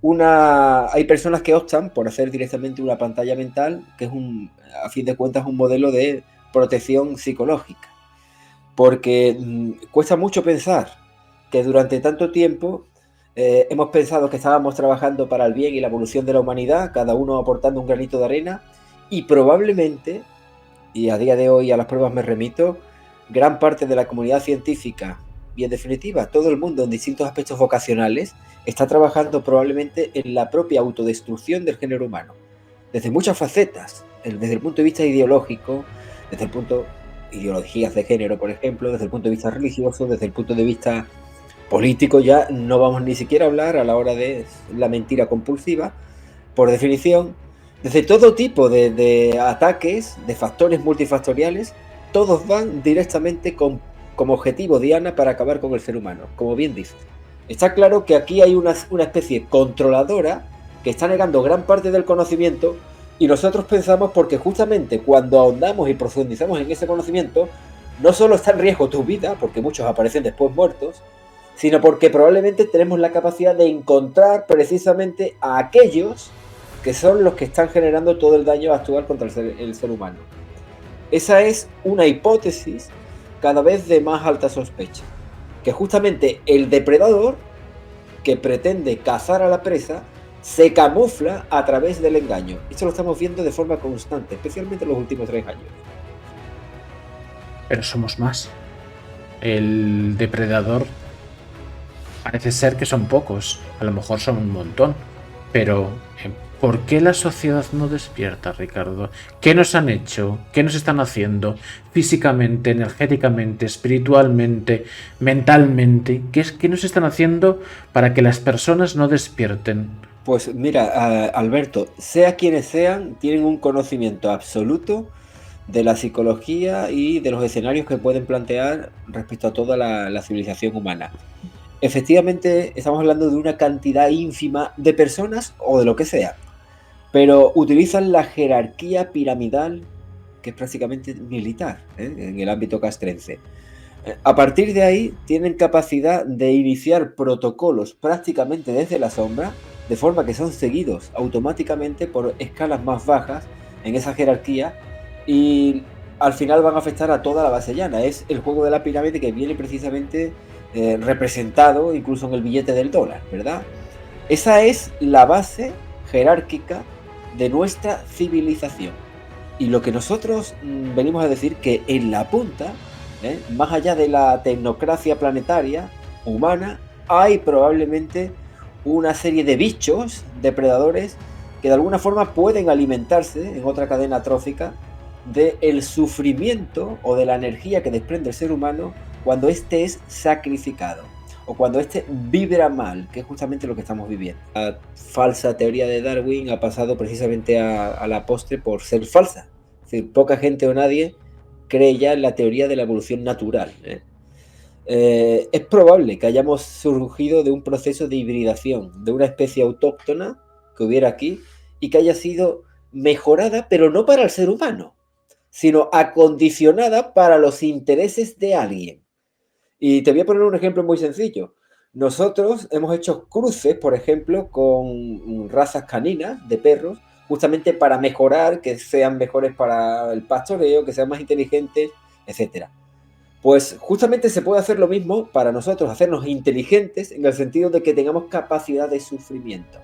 Hay personas que optan por hacer directamente una pantalla mental, que es a fin de cuentas un modelo de protección psicológica, porque cuesta mucho pensar que durante tanto tiempo hemos pensado que estábamos trabajando para el bien y la evolución de la humanidad, cada uno aportando un granito de arena, y probablemente, y a día de hoy a las pruebas me remito, gran parte de la comunidad científica y en definitiva todo el mundo en distintos aspectos vocacionales está trabajando probablemente en la propia autodestrucción del género humano, desde muchas facetas, desde el punto de vista ideológico, desde el punto ideologías de género, por ejemplo, desde el punto de vista religioso, desde el punto de vista político, ya no vamos ni siquiera a hablar a la hora de la mentira compulsiva, por definición, desde todo tipo de ataques, de factores multifactoriales, todos van directamente como objetivo diana para acabar con el ser humano, como bien dice. Está claro que aquí hay una especie controladora que está negando gran parte del conocimiento y nosotros pensamos porque justamente cuando ahondamos y profundizamos en ese conocimiento, no solo está en riesgo tu vida, porque muchos aparecen después muertos, sino porque probablemente tenemos la capacidad de encontrar precisamente a aquellos que son los que están generando todo el daño actual contra el ser humano. Esa es una hipótesis cada vez de más alta sospecha, que justamente el depredador que pretende cazar a la presa se camufla a través del engaño. Esto lo estamos viendo de forma constante, especialmente en los últimos 3 años. Pero somos más. El depredador parece ser que son pocos, a lo mejor son un montón, pero ¿por qué la sociedad no despierta, Ricardo? ¿Qué nos han hecho? ¿Qué nos están haciendo físicamente, energéticamente, espiritualmente, mentalmente? ¿Qué nos están haciendo para que las personas no despierten? Pues mira, Alberto, sea quienes sean, tienen un conocimiento absoluto de la psicología y de los escenarios que pueden plantear respecto a toda la civilización humana. Efectivamente, estamos hablando de una cantidad ínfima de personas o de lo que sea, pero utilizan la jerarquía piramidal, que es prácticamente militar, en el ámbito castrense. A partir de ahí, tienen capacidad de iniciar protocolos prácticamente desde la sombra, de forma que son seguidos automáticamente por escalas más bajas en esa jerarquía y al final van a afectar a toda la base llana. Es el juego de la pirámide que viene precisamente representado incluso en el billete del dólar, ¿verdad? Esa es la base jerárquica de nuestra civilización. Y lo que nosotros venimos a decir que en la punta, más allá de la tecnocracia planetaria, humana, hay probablemente una serie de bichos, depredadores, que de alguna forma pueden alimentarse en otra cadena trófica del sufrimiento o de la energía que desprende el ser humano cuando éste es sacrificado o cuando éste vibra mal, que es justamente lo que estamos viviendo. La falsa teoría de Darwin ha pasado precisamente a la postre por ser falsa. Es decir, poca gente o nadie cree ya en la teoría de la evolución natural. Es probable que hayamos surgido de un proceso de hibridación, de una especie autóctona que hubiera aquí y que haya sido mejorada, pero no para el ser humano, sino acondicionada para los intereses de alguien. Y te voy a poner un ejemplo muy sencillo. Nosotros hemos hecho cruces, por ejemplo, con razas caninas de perros, justamente para mejorar, que sean mejores para el pastoreo, que sean más inteligentes, etcétera. Pues justamente se puede hacer lo mismo para nosotros, hacernos inteligentes en el sentido de que tengamos capacidad de sufrimiento.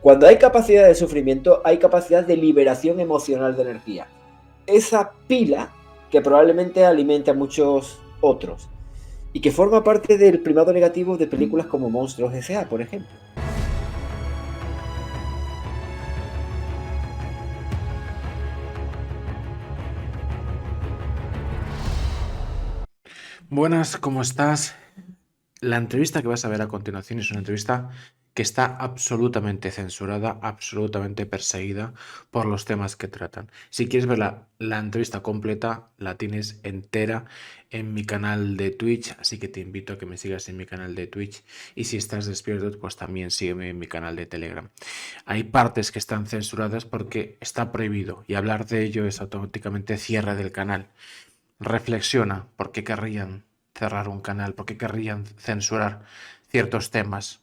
Cuando hay capacidad de sufrimiento, hay capacidad de liberación emocional de energía. Esa pila que probablemente alimente a muchos otros y que forma parte del primado negativo de películas como Monstruos S.A., por ejemplo. Buenas, ¿cómo estás? La entrevista que vas a ver a continuación es una entrevista que está absolutamente censurada, absolutamente perseguida por los temas que tratan. Si quieres ver la entrevista completa, la tienes entera en mi canal de Twitch, así que te invito a que me sigas en mi canal de Twitch y si estás despierto, pues también sígueme en mi canal de Telegram. Hay partes que están censuradas porque está prohibido y hablar de ello es automáticamente cierre del canal. Reflexiona por qué querrían cerrar un canal, por qué querrían censurar ciertos temas.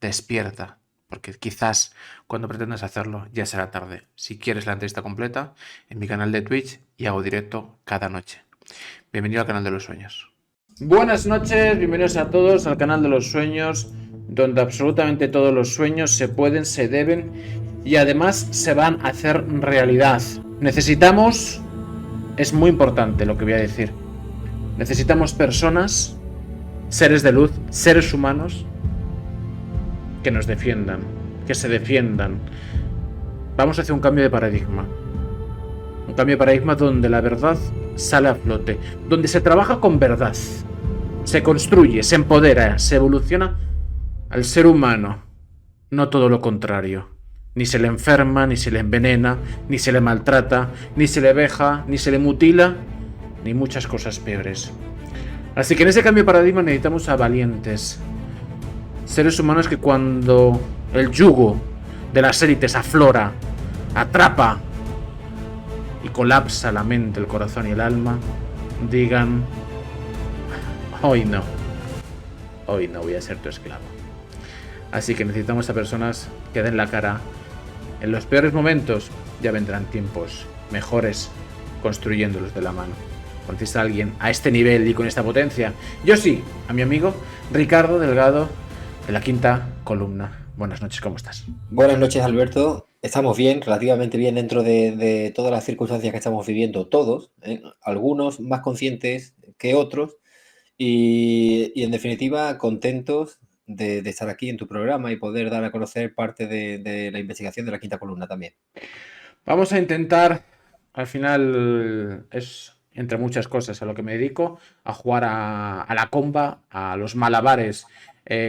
Despierta, porque quizás cuando pretendas hacerlo ya será tarde. Si quieres la entrevista completa, en mi canal de Twitch y hago directo cada noche. Bienvenido al canal de los sueños. Buenas noches, bienvenidos a todos al canal de los sueños, donde absolutamente todos los sueños se pueden, se deben y además se van a hacer realidad. Necesitamos, es muy importante lo que voy a decir, necesitamos personas, seres de luz, seres humanos, que nos defiendan, que se defiendan. Vamos a hacer un cambio de paradigma. Un cambio de paradigma donde la verdad sale a flote, donde se trabaja con verdad, se construye, se empodera, se evoluciona al ser humano, no todo lo contrario. Ni se le enferma, ni se le envenena, ni se le maltrata, ni se le veja, ni se le mutila, ni muchas cosas peores. Así que en ese cambio de paradigma necesitamos a valientes, seres humanos que cuando el yugo de las élites aflora, atrapa y colapsa la mente, el corazón y el alma, digan: hoy no voy a ser tu esclavo. Así que necesitamos a personas que den la cara. En los peores momentos ya vendrán tiempos mejores construyéndolos de la mano. ¿Conoces a alguien a este nivel y con esta potencia? Yo sí, a mi amigo Ricardo Delgado, de la Quinta Columna. Buenas noches, ¿cómo estás? Buenas noches, Alberto. Estamos bien, relativamente bien dentro de todas las circunstancias que estamos viviendo, todos, algunos más conscientes que otros, y en definitiva contentos de estar aquí en tu programa y poder dar a conocer parte de la investigación de la Quinta Columna también. Vamos a intentar, al final es entre muchas cosas a lo que me dedico, a jugar a la comba, a los malabares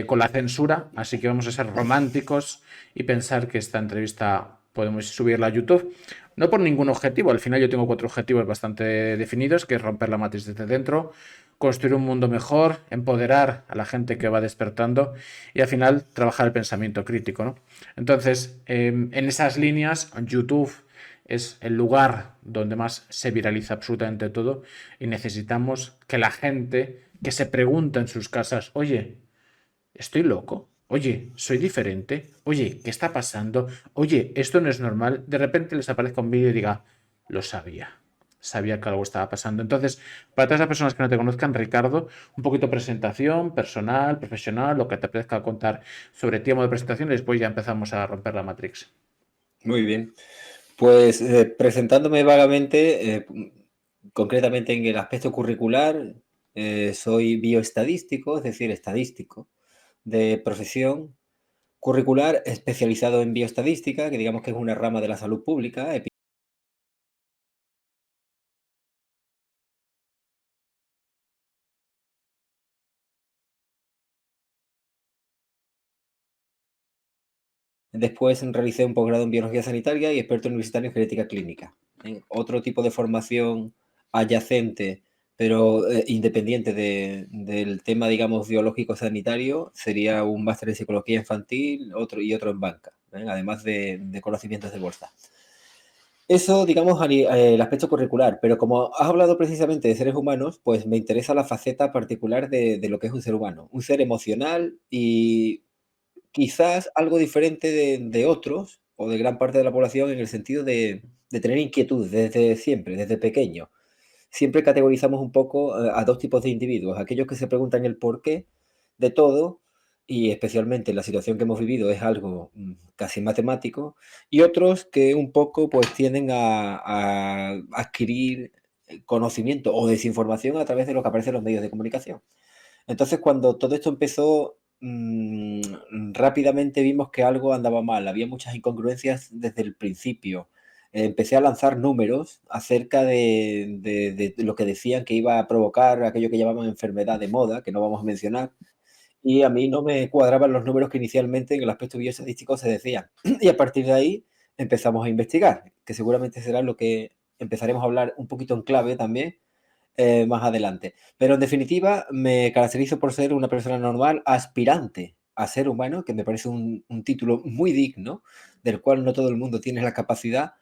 con la censura, así que vamos a ser románticos y pensar que esta entrevista podemos subirla a YouTube. No por ningún objetivo, al final yo tengo 4 objetivos bastante definidos, que es romper la matriz desde dentro, construir un mundo mejor, empoderar a la gente que va despertando y al final trabajar el pensamiento crítico, ¿no? Entonces, en esas líneas, YouTube es el lugar donde más se viraliza absolutamente todo y necesitamos que la gente que se pregunta en sus casas: oye, ¿estoy loco? Oye, ¿soy diferente? Oye, ¿qué está pasando? Oye, esto no es normal. De repente les aparezca un vídeo y diga: lo sabía. Sabía que algo estaba pasando. Entonces, para todas las personas que no te conozcan, Ricardo, un poquito de presentación personal, profesional, lo que te apetezca contar sobre ti, modo de presentación, y después ya empezamos a romper la Matrix. Muy bien. Pues presentándome vagamente, concretamente en el aspecto curricular, soy bioestadístico, es decir, estadístico de profesión, curricular especializado en bioestadística, que digamos que es una rama de la salud pública. Después realicé un posgrado en biología sanitaria y experto universitario en genética clínica. Otro tipo de formación adyacente, pero independiente del tema, digamos, biológico sanitario, sería un máster en psicología infantil y otro en banca, además de conocimientos de bolsa. Eso, digamos, el aspecto curricular, pero como has hablado precisamente de seres humanos, pues me interesa la faceta particular de lo que es un ser humano, un ser emocional y quizás algo diferente de otros, o de gran parte de la población, en el sentido de tener inquietud desde siempre, desde pequeño. Siempre categorizamos un poco a 2 tipos de individuos: aquellos que se preguntan el porqué de todo, y especialmente en la situación que hemos vivido es algo casi matemático, y otros que un poco pues tienden a adquirir conocimiento o desinformación a través de lo que aparece en los medios de comunicación. Entonces, cuando todo esto empezó, rápidamente vimos que algo andaba mal. Había muchas incongruencias desde el principio. Empecé a lanzar números acerca de lo que decían que iba a provocar aquello que llamaban enfermedad de moda, que no vamos a mencionar, y a mí no me cuadraban los números que inicialmente en el aspecto bioestadístico se decían. Y a partir de ahí empezamos a investigar, que seguramente será lo que empezaremos a hablar un poquito en clave también, más adelante. Pero en definitiva, me caracterizo por ser una persona normal, aspirante a ser humano, que me parece un título muy digno, del cual no todo el mundo tiene la capacidad,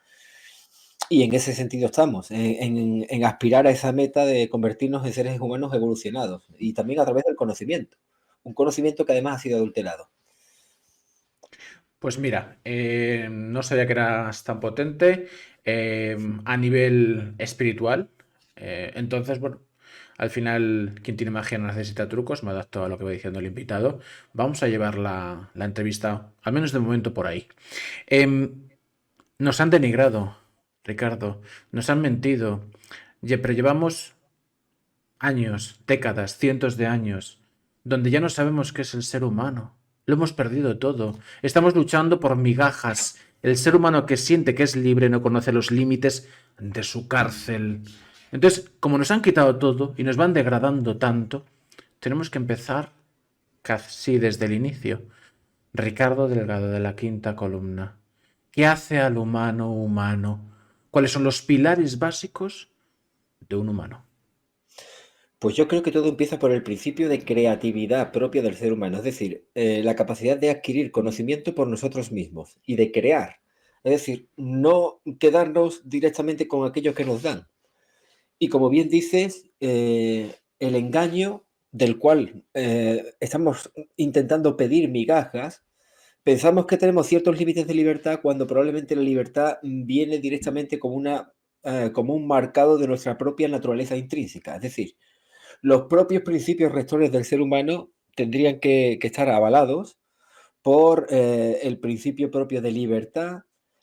y en ese sentido estamos, en aspirar a esa meta de convertirnos en seres humanos evolucionados, y también a través del conocimiento, un conocimiento que además ha sido adulterado. Pues mira, no sabía que eras tan potente a nivel espiritual. Entonces, bueno, al final, quien tiene magia no necesita trucos. Me adapto a lo que va diciendo el invitado. Vamos a llevar la entrevista, al menos de momento, por ahí. Em, Nos han denigrado, Ricardo. Nos han mentido. Pero llevamos años, décadas, cientos de años, donde ya no sabemos qué es el ser humano. Lo hemos perdido todo. Estamos luchando por migajas. El ser humano que siente que es libre no conoce los límites de su cárcel. Entonces, como nos han quitado todo y nos van degradando tanto, tenemos que empezar casi desde el inicio. Ricardo Delgado de la quinta columna. ¿Qué hace al humano humano? ¿Cuáles son los pilares básicos de un humano? Pues yo creo que todo empieza por el principio de creatividad propia del ser humano, es decir, la capacidad de adquirir conocimiento por nosotros mismos y de crear. Es decir, no quedarnos directamente con aquello que nos dan. Y como bien dices, el engaño del cual estamos intentando pedir migajas, pensamos que tenemos ciertos límites de libertad cuando probablemente la libertad viene directamente como, como un marcado de nuestra propia naturaleza intrínseca. Es decir, los propios principios rectores del ser humano tendrían que estar avalados por el principio propio de libertad,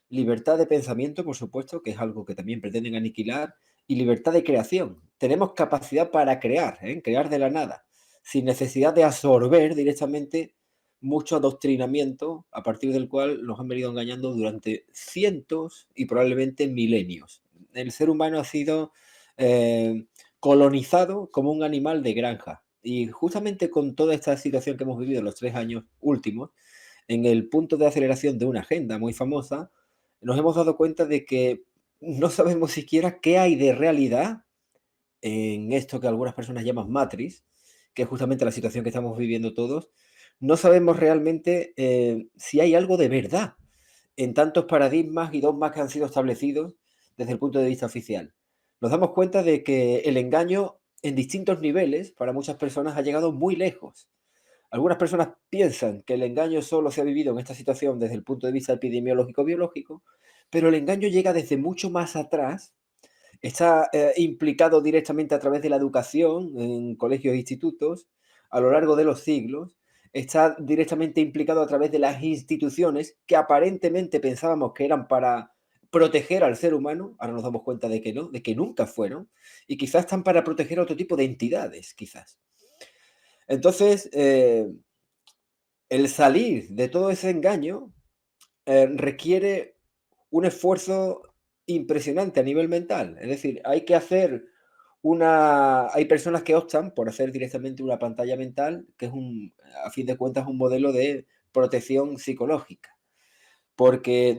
libertad de pensamiento, por supuesto, que es algo que también pretenden aniquilar, y libertad de creación. Tenemos capacidad para crear, crear de la nada, sin necesidad de absorber directamente mucho adoctrinamiento a partir del cual nos han venido engañando durante cientos y probablemente milenios. El ser humano ha sido eh, colonizado como un animal de granja. Y justamente con toda esta situación que hemos vivido en los 3 años últimos, en el punto de aceleración de una agenda muy famosa, nos hemos dado cuenta de que no sabemos siquiera qué hay de realidad en esto que algunas personas llaman Matrix, que es justamente la situación que estamos viviendo todos. No sabemos realmente si hay algo de verdad en tantos paradigmas y dogmas que han sido establecidos desde el punto de vista oficial. Nos damos cuenta de que el engaño en distintos niveles para muchas personas ha llegado muy lejos. Algunas personas piensan que el engaño solo se ha vivido en esta situación desde el punto de vista epidemiológico-biológico, pero el engaño llega desde mucho más atrás, está implicado directamente a través de la educación en colegios e institutos a lo largo de los siglos, está directamente implicado a través de las instituciones que aparentemente pensábamos que eran para proteger al ser humano, ahora nos damos cuenta de que no, de que nunca fueron, y quizás están para proteger a otro tipo de entidades, quizás. Entonces, el salir de todo ese engaño requiere un esfuerzo impresionante a nivel mental. Es decir, hay que hacer hay personas que optan por hacer directamente una pantalla mental, que es a fin de cuentas, un modelo de protección psicológica. Porque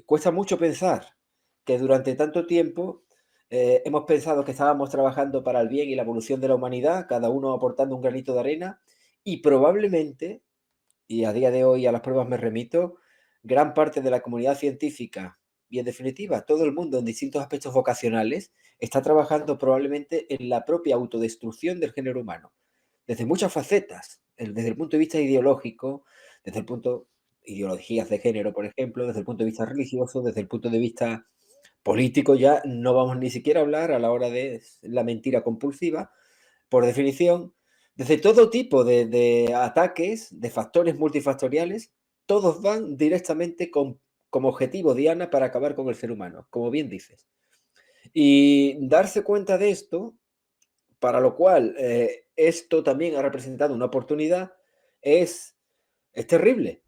cuesta mucho pensar que durante tanto tiempo hemos pensado que estábamos trabajando para el bien y la evolución de la humanidad, cada uno aportando un granito de arena, y probablemente, y a día de hoy a las pruebas me remito, gran parte de la comunidad científica y en definitiva todo el mundo en distintos aspectos vocacionales está trabajando probablemente en la propia autodestrucción del género humano, desde muchas facetas, desde el punto de vista ideológico, desde el punto ideologías de género, por ejemplo, desde el punto de vista religioso, desde el punto de vista político, ya no vamos ni siquiera a hablar a la hora de la mentira compulsiva, por definición, desde todo tipo de ataques, de factores multifactoriales, todos van directamente como objetivo diana para acabar con el ser humano, como bien dices. Y darse cuenta de esto, para lo cual esto también ha representado una oportunidad, es terrible,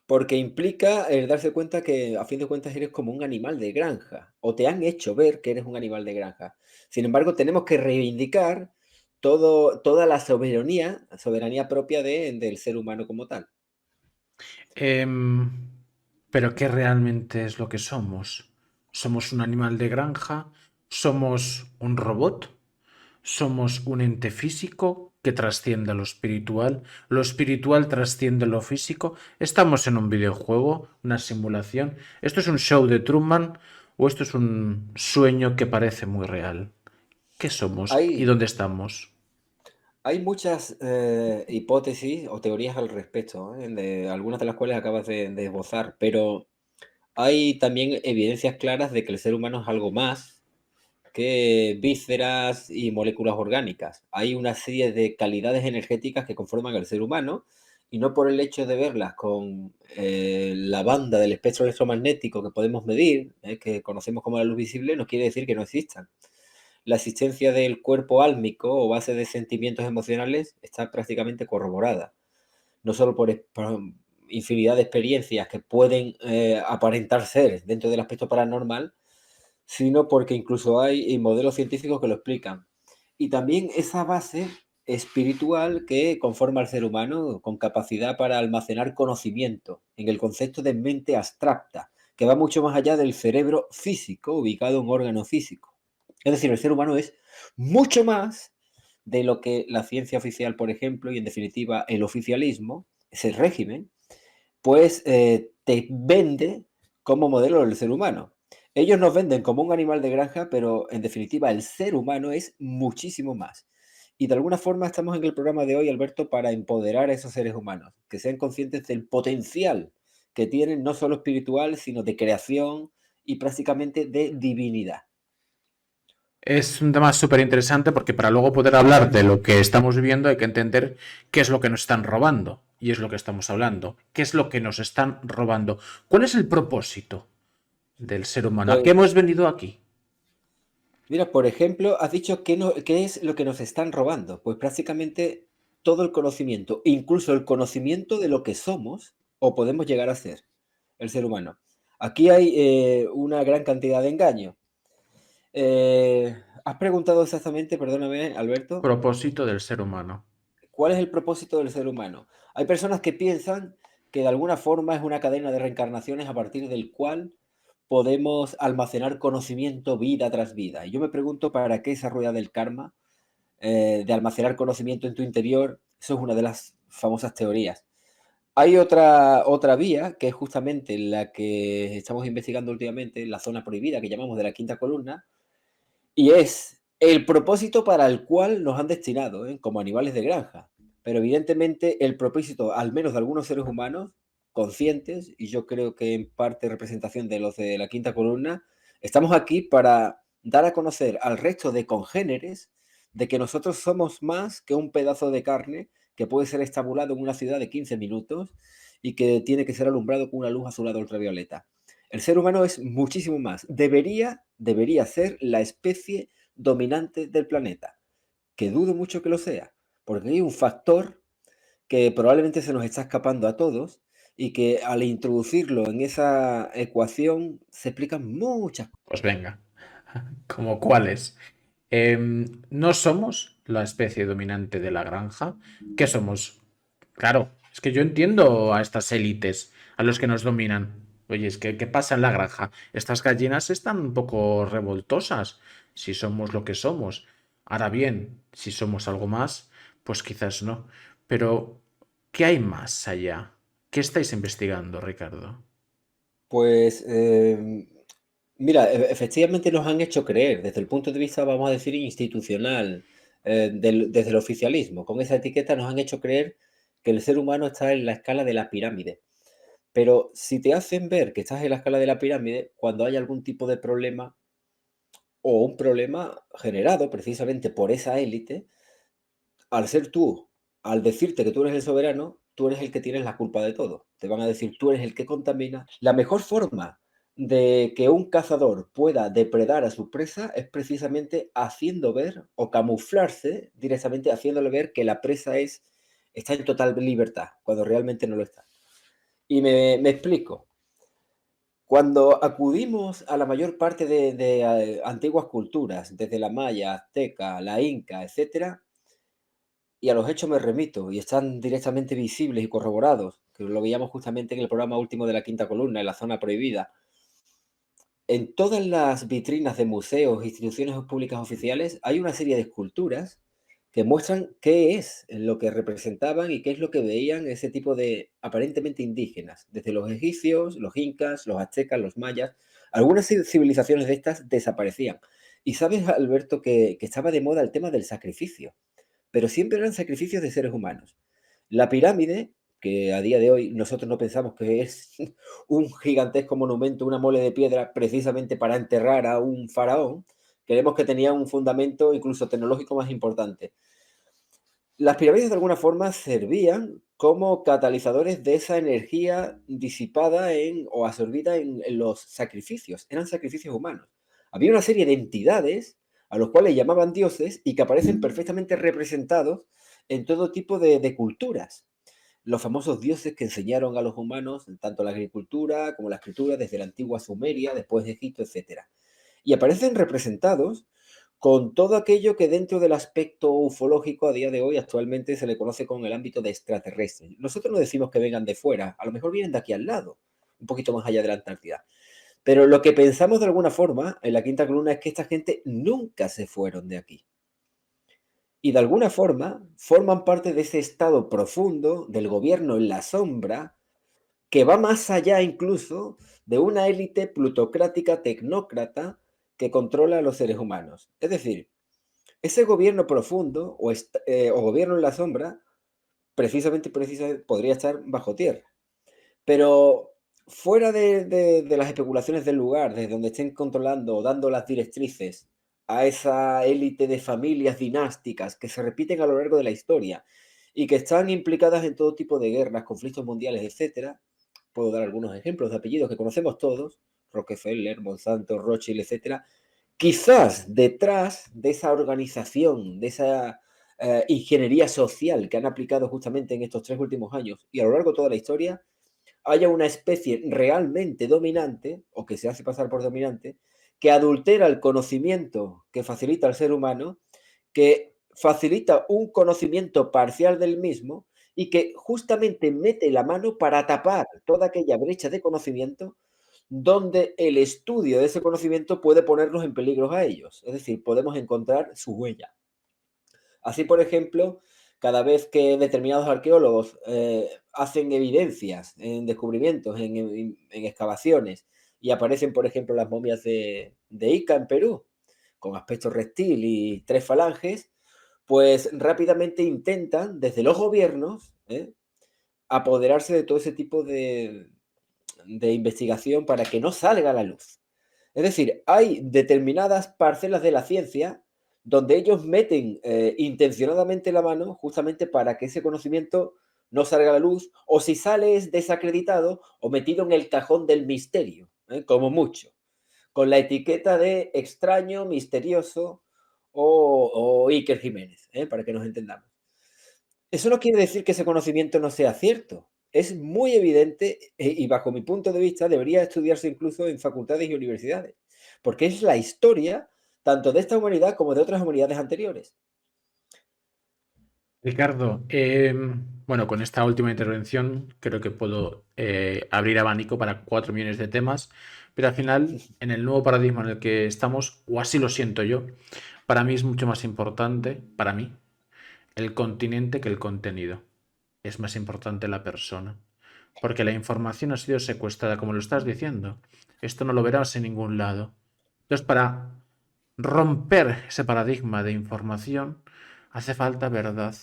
porque implica el darse cuenta que a fin de cuentas eres como un animal de granja, o te han hecho ver que eres un animal de granja. Sin embargo, tenemos que reivindicar toda la soberanía propia del ser humano como tal. Em, pero ¿qué realmente es lo que somos? ¿Somos un animal de granja? ¿Somos un robot? ¿Somos un ente físico que trasciende lo espiritual? ¿Lo espiritual trasciende lo físico? ¿Estamos en un videojuego, una simulación? ¿Esto es un show de Truman o esto es un sueño que parece muy real? ¿Qué somos y Hay, dónde estamos? Hay muchas hipótesis o teorías al respecto, algunas de las cuales acabas de esbozar, pero hay también evidencias claras de que el ser humano es algo más que vísceras y moléculas orgánicas. Hay una serie de calidades energéticas que conforman al ser humano y no por el hecho de verlas con la banda del espectro electromagnético que podemos medir, que conocemos como la luz visible, no quiere decir que no existan. La existencia del cuerpo álmico o base de sentimientos emocionales está prácticamente corroborada, no solo por infinidad de experiencias que pueden aparentar ser dentro del aspecto paranormal, sino porque incluso hay modelos científicos que lo explican. Y también esa base espiritual que conforma al ser humano con capacidad para almacenar conocimiento en el concepto de mente abstracta, que va mucho más allá del cerebro físico, ubicado en un órgano físico. Es decir, el ser humano es mucho más de lo que la ciencia oficial, por ejemplo, y en definitiva el oficialismo, ese régimen, pues te vende como modelo del ser humano. Ellos nos venden como un animal de granja, pero en definitiva el ser humano es muchísimo más. Y de alguna forma estamos en el programa de hoy, Alberto, para empoderar a esos seres humanos, que sean conscientes del potencial que tienen, no solo espiritual, sino de creación y prácticamente de divinidad. Es un tema súper interesante porque para luego poder hablar de lo que estamos viviendo hay que entender qué es lo que nos están robando. Y es lo que estamos hablando. ¿Qué es lo que nos están robando? ¿Cuál es el propósito del ser humano? ¿A qué Pues hemos venido aquí? mira, por ejemplo, has dicho qué es lo que nos están robando. Pues prácticamente todo el conocimiento, incluso el conocimiento de lo que somos o podemos llegar a ser, el ser humano. Aquí hay una gran cantidad de engaño. Has preguntado exactamente, perdóname, Alberto, Propósito del ser humano. ¿cuál es el propósito del ser humano? Hay personas que piensan que de alguna forma es una cadena de reencarnaciones a partir del cual podemos almacenar conocimiento vida tras vida. Y yo me pregunto para qué esa rueda del karma de almacenar conocimiento en tu interior. Eso es una de las famosas teorías. Hay otra vía, que es justamente la que estamos investigando últimamente, la zona prohibida, que llamamos de la quinta columna, y es el propósito para el cual nos han destinado, como animales de granja. Pero evidentemente el propósito, al menos de algunos seres humanos, conscientes, y yo creo que en parte representación de los de la quinta columna, estamos aquí para dar a conocer al resto de congéneres de que nosotros somos más que un pedazo de carne que puede ser estabulado en una ciudad de 15 minutos y que tiene que ser alumbrado con una luz azulada ultravioleta. El ser humano es muchísimo más. Debería ser la especie dominante del planeta, que dudo mucho que lo sea, porque hay un factor que probablemente se nos está escapando a todos y que al introducirlo en esa ecuación se explican muchas cosas. Pues venga, ¿como cuáles? No somos la especie dominante de la granja. ¿Qué somos? Claro, es que yo entiendo a estas élites, a los que nos dominan. Oye, es que ¿qué pasa en la granja? Estas gallinas están un poco revoltosas, si somos lo que somos. Ahora bien, si somos algo más, pues quizás no. Pero, ¿qué hay más allá? ¿Qué estáis investigando, Ricardo? Pues mira, efectivamente nos han hecho creer, desde el punto de vista, vamos a decir, institucional, desde el oficialismo, con esa etiqueta nos han hecho creer que el ser humano está en la escala de la pirámide. Pero si te hacen ver que estás en la escala de la pirámide, cuando hay algún tipo de problema o un problema generado precisamente por esa élite, al ser tú, al decirte que tú eres el soberano, tú eres el que tienes la culpa de todo. Te van a decir, tú eres el que contamina. La mejor forma de que un cazador pueda depredar a su presa es precisamente haciendo ver o camuflarse directamente, haciéndole ver que la presa está en total libertad, cuando realmente no lo está. Y me explico. Cuando acudimos a la mayor parte de antiguas culturas, desde la maya, azteca, la inca, etcétera, y a los hechos me remito, y están directamente visibles y corroborados, que lo veíamos justamente en el programa último de la quinta columna, en la zona prohibida. En todas las vitrinas de museos e instituciones públicas oficiales hay una serie de esculturas que muestran qué es lo que representaban y qué es lo que veían ese tipo de aparentemente indígenas, desde los egipcios, los incas, los aztecas, los mayas. Algunas civilizaciones de estas desaparecían. Y sabes, Alberto, que estaba de moda el tema del sacrificio. pero siempre eran sacrificios de seres humanos. La pirámide, que a día de hoy nosotros no pensamos que es un gigantesco monumento, una mole de piedra, precisamente para enterrar a un faraón, creemos que tenía un fundamento incluso tecnológico más importante. Las pirámides de alguna forma servían como catalizadores de esa energía disipada o absorbida en los sacrificios, eran sacrificios humanos. Había una serie de entidades a los cuales llamaban dioses y que aparecen perfectamente representados en todo tipo de culturas. Los famosos dioses que enseñaron a los humanos tanto la agricultura como la escritura desde la antigua Sumeria, después de Egipto, etcétera. Y aparecen representados con todo aquello que dentro del aspecto ufológico a día de hoy actualmente se le conoce con el ámbito de extraterrestres. Nosotros no decimos que vengan de fuera, a lo mejor vienen de aquí al lado, un poquito más allá de la Antártida. Pero lo que pensamos de alguna forma en la quinta columna es que esta gente nunca se fueron de aquí. Y de alguna forma forman parte de ese estado profundo del gobierno en la sombra que va más allá incluso de una élite plutocrática tecnócrata que controla a los seres humanos. Es decir, ese gobierno profundo o gobierno en la sombra precisamente podría estar bajo tierra. Pero fuera de las especulaciones del lugar, desde donde estén controlando o dando las directrices a esa élite de familias dinásticas que se repiten a lo largo de la historia y que están implicadas en todo tipo de guerras, conflictos mundiales, etcétera, puedo dar algunos ejemplos de apellidos que conocemos todos, Rockefeller, Monsanto, Rothschild, etcétera, quizás detrás de esa organización, de esa ingeniería social que han aplicado justamente en estos 3 últimos años y a lo largo de toda la historia, haya una especie realmente dominante, o que se hace pasar por dominante, que adultera el conocimiento que facilita al ser humano, que facilita un conocimiento parcial del mismo y que justamente mete la mano para tapar toda aquella brecha de conocimiento donde el estudio de ese conocimiento puede ponernos en peligro a ellos. Es decir, podemos encontrar su huella. Así, por ejemplo, cada vez que determinados arqueólogos hacen evidencias en descubrimientos, en excavaciones, y aparecen, por ejemplo, las momias de Ica en Perú, con aspecto reptil y 3 falanges, pues rápidamente intentan, desde los gobiernos, apoderarse de todo ese tipo de investigación para que no salga a la luz. Es decir, hay determinadas parcelas de la ciencia donde ellos meten intencionadamente la mano justamente para que ese conocimiento no salga a la luz, o si sale es desacreditado o metido en el cajón del misterio, como mucho, con la etiqueta de extraño, misterioso o Iker Jiménez, para que nos entendamos. Eso no quiere decir que ese conocimiento no sea cierto. Es muy evidente y bajo mi punto de vista debería estudiarse incluso en facultades y universidades, porque es la historia tanto de esta humanidad como de otras humanidades anteriores. Ricardo, bueno, con esta última intervención creo que puedo abrir abanico para 4 millones de temas, pero al final, en el nuevo paradigma en el que estamos, o así lo siento yo, para mí es mucho más importante, para mí, el continente que el contenido. Es más importante la persona, porque la información ha sido secuestrada, como lo estás diciendo. Esto no lo verás en ningún lado. Entonces, para romper ese paradigma de información, hace falta verdad,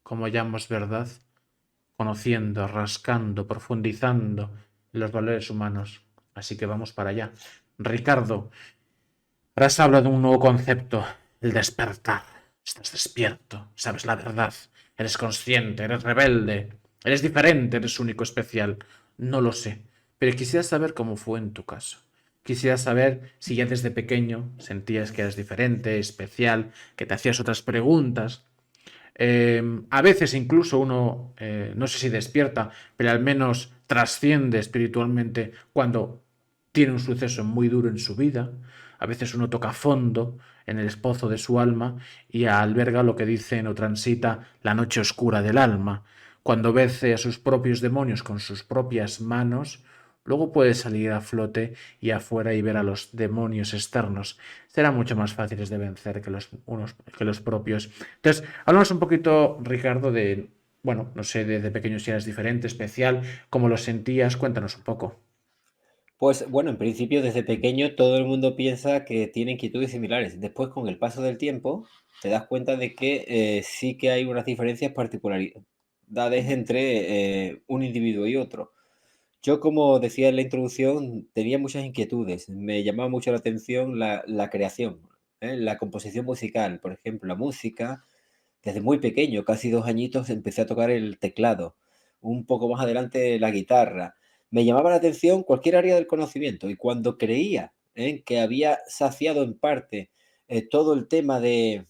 como llamamos verdad, conociendo, rascando, profundizando en los valores humanos. Así que vamos para allá. Ricardo, ahora se habla de un nuevo concepto, el despertar. Estás despierto, sabes la verdad, eres consciente, eres rebelde, eres diferente, eres único, especial. No lo sé, pero quisiera saber cómo fue en tu caso. Quisiera saber si ya desde pequeño sentías que eras diferente, especial, que te hacías otras preguntas. A veces incluso uno, no sé si despierta, pero al menos trasciende espiritualmente cuando tiene un suceso muy duro en su vida. A veces uno toca fondo en el pozo de su alma y alberga lo que dicen o transita la noche oscura del alma. Cuando vence a sus propios demonios con sus propias manos, luego puede salir a flote y afuera y ver a los demonios externos. Serán mucho más fáciles de vencer que los propios. Entonces, hablamos un poquito, Ricardo, de, bueno, no sé, desde pequeño si eras diferente, especial, cómo lo sentías, cuéntanos un poco. Pues bueno, en principio desde pequeño todo el mundo piensa que tiene inquietudes similares. Después, con el paso del tiempo, te das cuenta de que sí que hay unas diferencias particularidades entre un individuo y otro. Yo, como decía en la introducción, tenía muchas inquietudes. Me llamaba mucho la atención la creación, la composición musical, por ejemplo, la música. Desde muy pequeño, casi 2 añitos, empecé a tocar el teclado. Un poco más adelante la guitarra. Me llamaba la atención cualquier área del conocimiento y cuando creía que había saciado en parte todo el tema del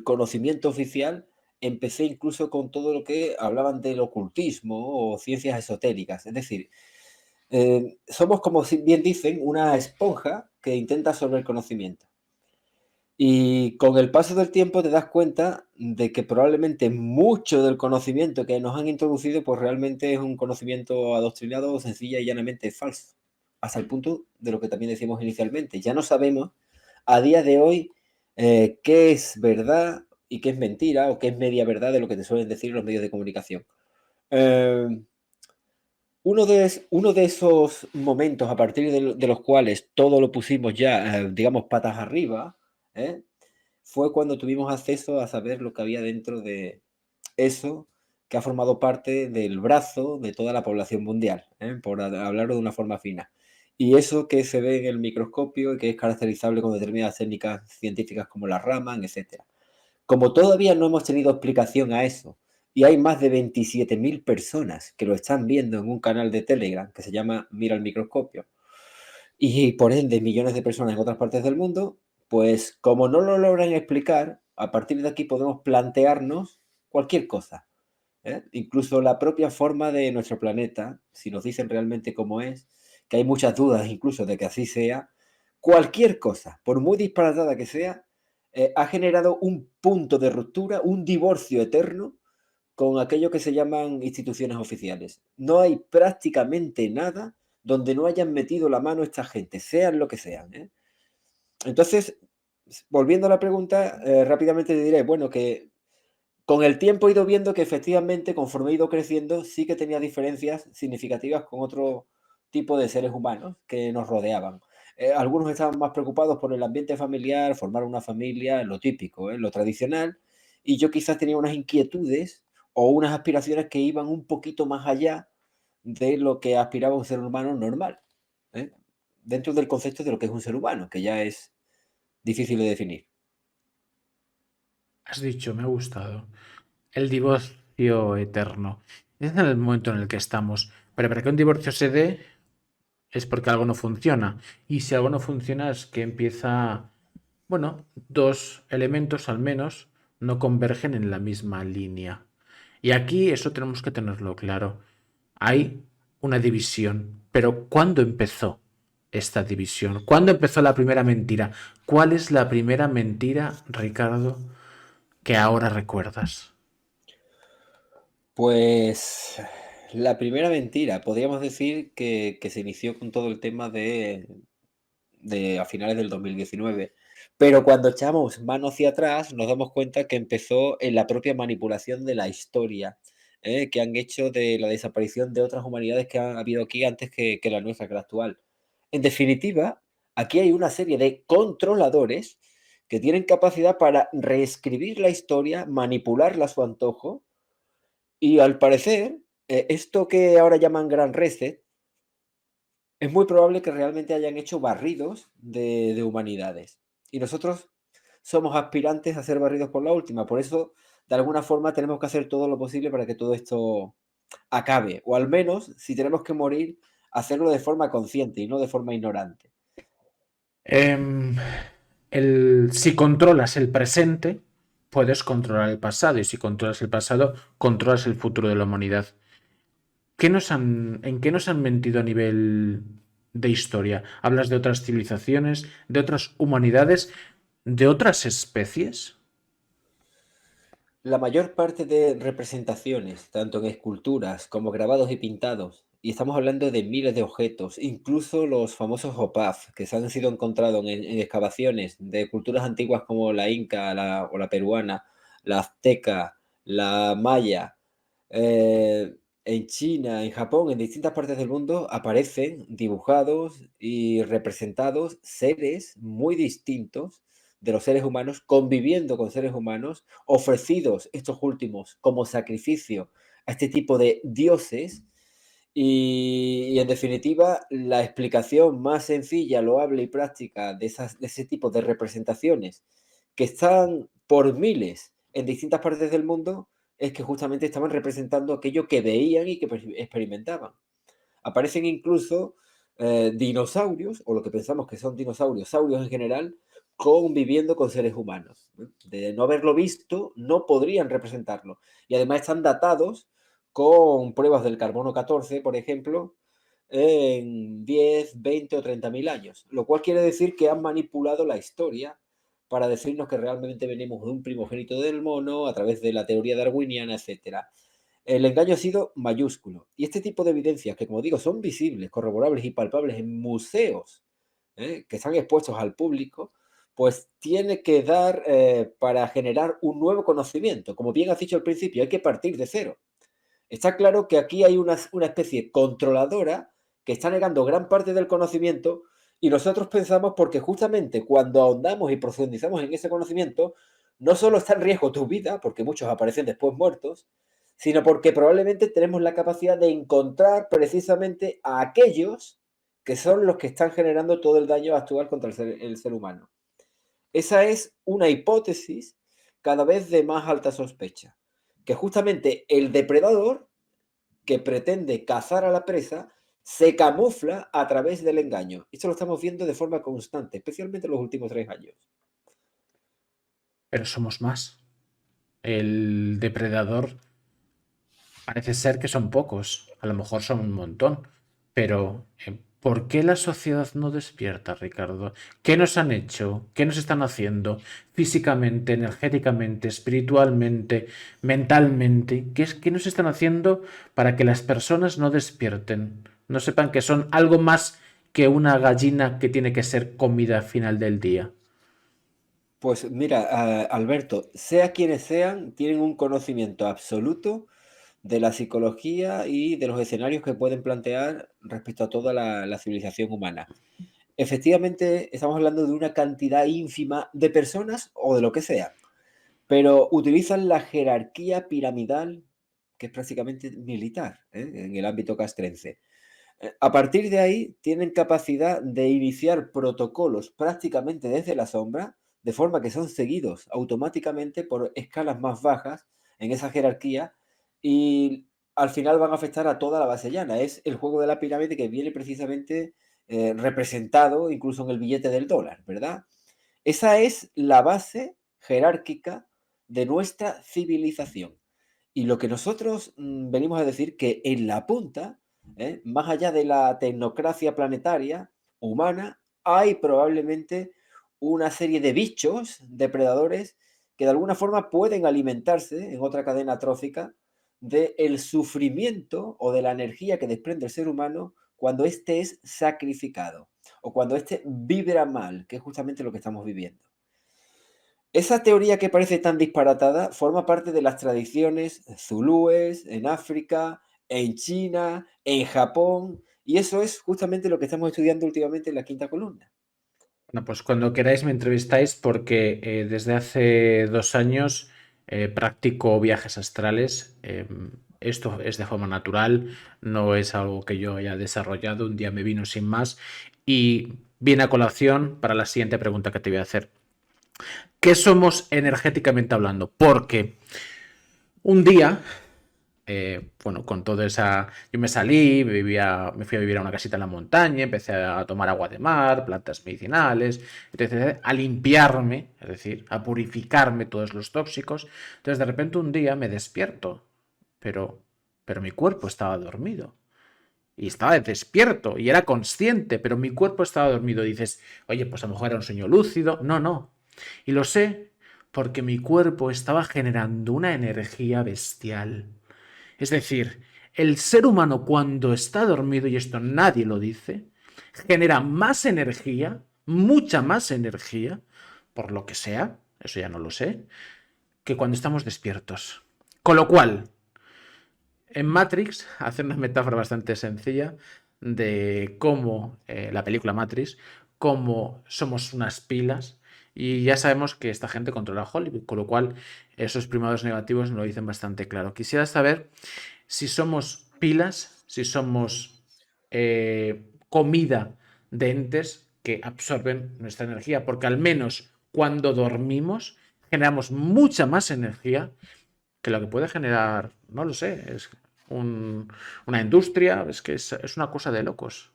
conocimiento oficial, empecé incluso con todo lo que hablaban del ocultismo o ciencias esotéricas. Es decir, somos, como bien dicen, una esponja que intenta absorber el conocimiento. Y con el paso del tiempo te das cuenta de que probablemente mucho del conocimiento que nos han introducido, pues realmente es un conocimiento adoctrinado, sencilla y llanamente falso. Hasta el punto de lo que también decimos inicialmente. Ya no sabemos a día de hoy qué es verdad y qué es mentira o qué es media verdad de lo que te suelen decir los medios de comunicación. Eh, uno de esos momentos a partir de los cuales todo lo pusimos ya, digamos, patas arriba, ¿eh? Fue cuando tuvimos acceso a saber lo que había dentro de eso que ha formado parte del brazo de toda la población mundial, por hablarlo de una forma fina. Y eso que se ve en el microscopio y que es caracterizable con determinadas técnicas científicas como la Raman, etcétera. Como todavía no hemos tenido explicación a eso, y hay más de 27.000 personas que lo están viendo en un canal de Telegram que se llama Mira el microscopio, y por ende millones de personas en otras partes del mundo, pues como no lo logran explicar, a partir de aquí podemos plantearnos cualquier cosa, incluso la propia forma de nuestro planeta, si nos dicen realmente cómo es, que hay muchas dudas incluso de que así sea, cualquier cosa, por muy disparatada que sea, ha generado un punto de ruptura, un divorcio eterno con aquello que se llaman instituciones oficiales. No hay prácticamente nada donde no hayan metido la mano esta gente, sean lo que sean, ¿eh? Entonces, volviendo a la pregunta, rápidamente te diré, bueno, que con el tiempo he ido viendo que efectivamente, conforme he ido creciendo, sí que tenía diferencias significativas con otro tipo de seres humanos que nos rodeaban. Algunos estaban más preocupados por el ambiente familiar, formar una familia, lo típico, lo tradicional, y yo quizás tenía unas inquietudes o unas aspiraciones que iban un poquito más allá de lo que aspiraba un ser humano normal, ¿eh? Dentro del concepto de lo que es un ser humano, que ya es difícil de definir. Has dicho, me ha gustado. El divorcio eterno. Es en el momento en el que estamos. Pero para que un divorcio se dé es porque algo no funciona. Y si algo no funciona es que empieza, bueno, dos elementos al menos no convergen en la misma línea. Y aquí eso tenemos que tenerlo claro. Hay una división. Pero ¿cuándo empezó esta división? ¿Cuándo empezó la primera mentira? ¿Cuál es la primera mentira, Ricardo, que ahora recuerdas? Pues la primera mentira, podríamos decir que se inició con todo el tema de a finales del 2019. Pero cuando echamos mano hacia atrás, nos damos cuenta que empezó en la propia manipulación de la historia, que han hecho de la desaparición de otras humanidades que han habido aquí antes que la nuestra, que la actual. En definitiva, aquí hay una serie de controladores que tienen capacidad para reescribir la historia, manipularla a su antojo, y al parecer, esto que ahora llaman Gran Reset, es muy probable que realmente hayan hecho barridos de humanidades. Y nosotros somos aspirantes a ser barridos por la última. Por eso, de alguna forma, tenemos que hacer todo lo posible para que todo esto acabe. O al menos, si tenemos que morir, hacerlo de forma consciente y no de forma ignorante. Em, si controlas el presente, puedes controlar el pasado. Y si controlas el pasado, controlas el futuro de la humanidad. ¿En qué nos han mentido a nivel de historia? ¿Hablas de otras civilizaciones, de otras humanidades, de otras especies? La mayor parte de representaciones, tanto en esculturas como grabados y pintados, y estamos hablando de miles de objetos, incluso los famosos OPAF, que se han sido encontrados en excavaciones de culturas antiguas como la inca o la peruana, la azteca, la maya. en China, en Japón, en distintas partes del mundo, aparecen dibujados y representados seres muy distintos de los seres humanos, conviviendo con seres humanos, ofrecidos estos últimos como sacrificio a este tipo de dioses. Y en definitiva, la explicación más sencilla, loable y práctica de ese tipo de representaciones que están por miles en distintas partes del mundo es que justamente estaban representando aquello que veían y que experimentaban. Aparecen incluso dinosaurios, o lo que pensamos que son dinosaurios, saurios en general, conviviendo con seres humanos. De no haberlo visto, no podrían representarlo. Y además están datados con pruebas del carbono 14, por ejemplo, en 10, 20 o 30.000 años. Lo cual quiere decir que han manipulado la historia para decirnos que realmente venimos de un primogénito del mono a través de la teoría darwiniana, etcétera. El engaño ha sido mayúsculo. Y este tipo de evidencias, que como digo, son visibles, corroborables y palpables en museos que están expuestos al público, pues tiene que dar para generar un nuevo conocimiento. Como bien has dicho al principio, hay que partir de cero. Está claro que aquí hay una especie controladora que está negando gran parte del conocimiento y nosotros pensamos porque justamente cuando ahondamos y profundizamos en ese conocimiento, no solo está en riesgo tu vida, porque muchos aparecen después muertos, sino porque probablemente tenemos la capacidad de encontrar precisamente a aquellos que son los que están generando todo el daño actual contra el ser humano. Esa es una hipótesis cada vez de más alta sospecha, que justamente el depredador que pretende cazar a la presa se camufla a través del engaño. Esto lo estamos viendo de forma constante, especialmente en los últimos 3 años. Pero somos más. El depredador parece ser que son pocos, a lo mejor son un montón, pero ¿por qué la sociedad no despierta, Ricardo? ¿Qué nos han hecho? ¿Qué nos están haciendo físicamente, energéticamente, espiritualmente, mentalmente? ¿Qué nos están haciendo para que las personas no despierten? No sepan que son algo más que una gallina que tiene que ser comida al final del día. Pues mira, Alberto, sea quienes sean, tienen un conocimiento absoluto de la psicología y de los escenarios que pueden plantear respecto a toda la civilización humana. Efectivamente, estamos hablando de una cantidad ínfima de personas o de lo que sea, pero utilizan la jerarquía piramidal, que es prácticamente militar, en el ámbito castrense. A partir de ahí, tienen capacidad de iniciar protocolos prácticamente desde la sombra, de forma que son seguidos automáticamente por escalas más bajas en esa jerarquía y al final van a afectar a toda la base llana. Es el juego de la pirámide que viene precisamente representado incluso en el billete del dólar, ¿verdad? Esa es la base jerárquica de nuestra civilización. Y lo que nosotros venimos a decir que en la punta, más allá de la tecnocracia planetaria humana, hay probablemente una serie de bichos depredadores que de alguna forma pueden alimentarse en otra cadena trófica del sufrimiento o de la energía que desprende el ser humano cuando éste es sacrificado o cuando éste vibra mal, que es justamente lo que estamos viviendo. Esa teoría que parece tan disparatada forma parte de las tradiciones zulúes en África, en China, en Japón, y eso es justamente lo que estamos estudiando últimamente en la quinta columna. Bueno, pues cuando queráis me entrevistáis porque desde hace 2 años practico viajes astrales. Esto es de forma natural, no es algo que yo haya desarrollado, un día me vino sin más y viene a colación para la siguiente pregunta que te voy a hacer. ¿Qué somos energéticamente hablando? Porque un día bueno, con toda esa. Yo me salí, me fui a vivir a una casita en la montaña, empecé a tomar agua de mar, plantas medicinales, etc. A limpiarme, es decir, a purificarme todos los tóxicos. Entonces, de repente, un día me despierto, pero, pero mi cuerpo estaba dormido. Y estaba despierto y era consciente, pero mi cuerpo estaba dormido. Y dices, oye, pues a lo mejor era un sueño lúcido. No, no. Y lo sé porque mi cuerpo estaba generando una energía bestial. Es decir, el ser humano cuando está dormido, y esto nadie lo dice, genera más energía, mucha más energía, por lo que sea, eso ya no lo sé, que cuando estamos despiertos. Con lo cual, En Matrix hace una metáfora bastante sencilla de cómo la película Matrix, cómo somos unas pilas y ya sabemos que esta gente controla Hollywood, con lo cual esos primados negativos nos lo dicen bastante claro. Quisiera saber si somos pilas, si somos comida de entes que absorben nuestra energía, porque al menos cuando dormimos generamos mucha más energía que lo que puede generar, no lo sé, es una industria, es que es una cosa de locos.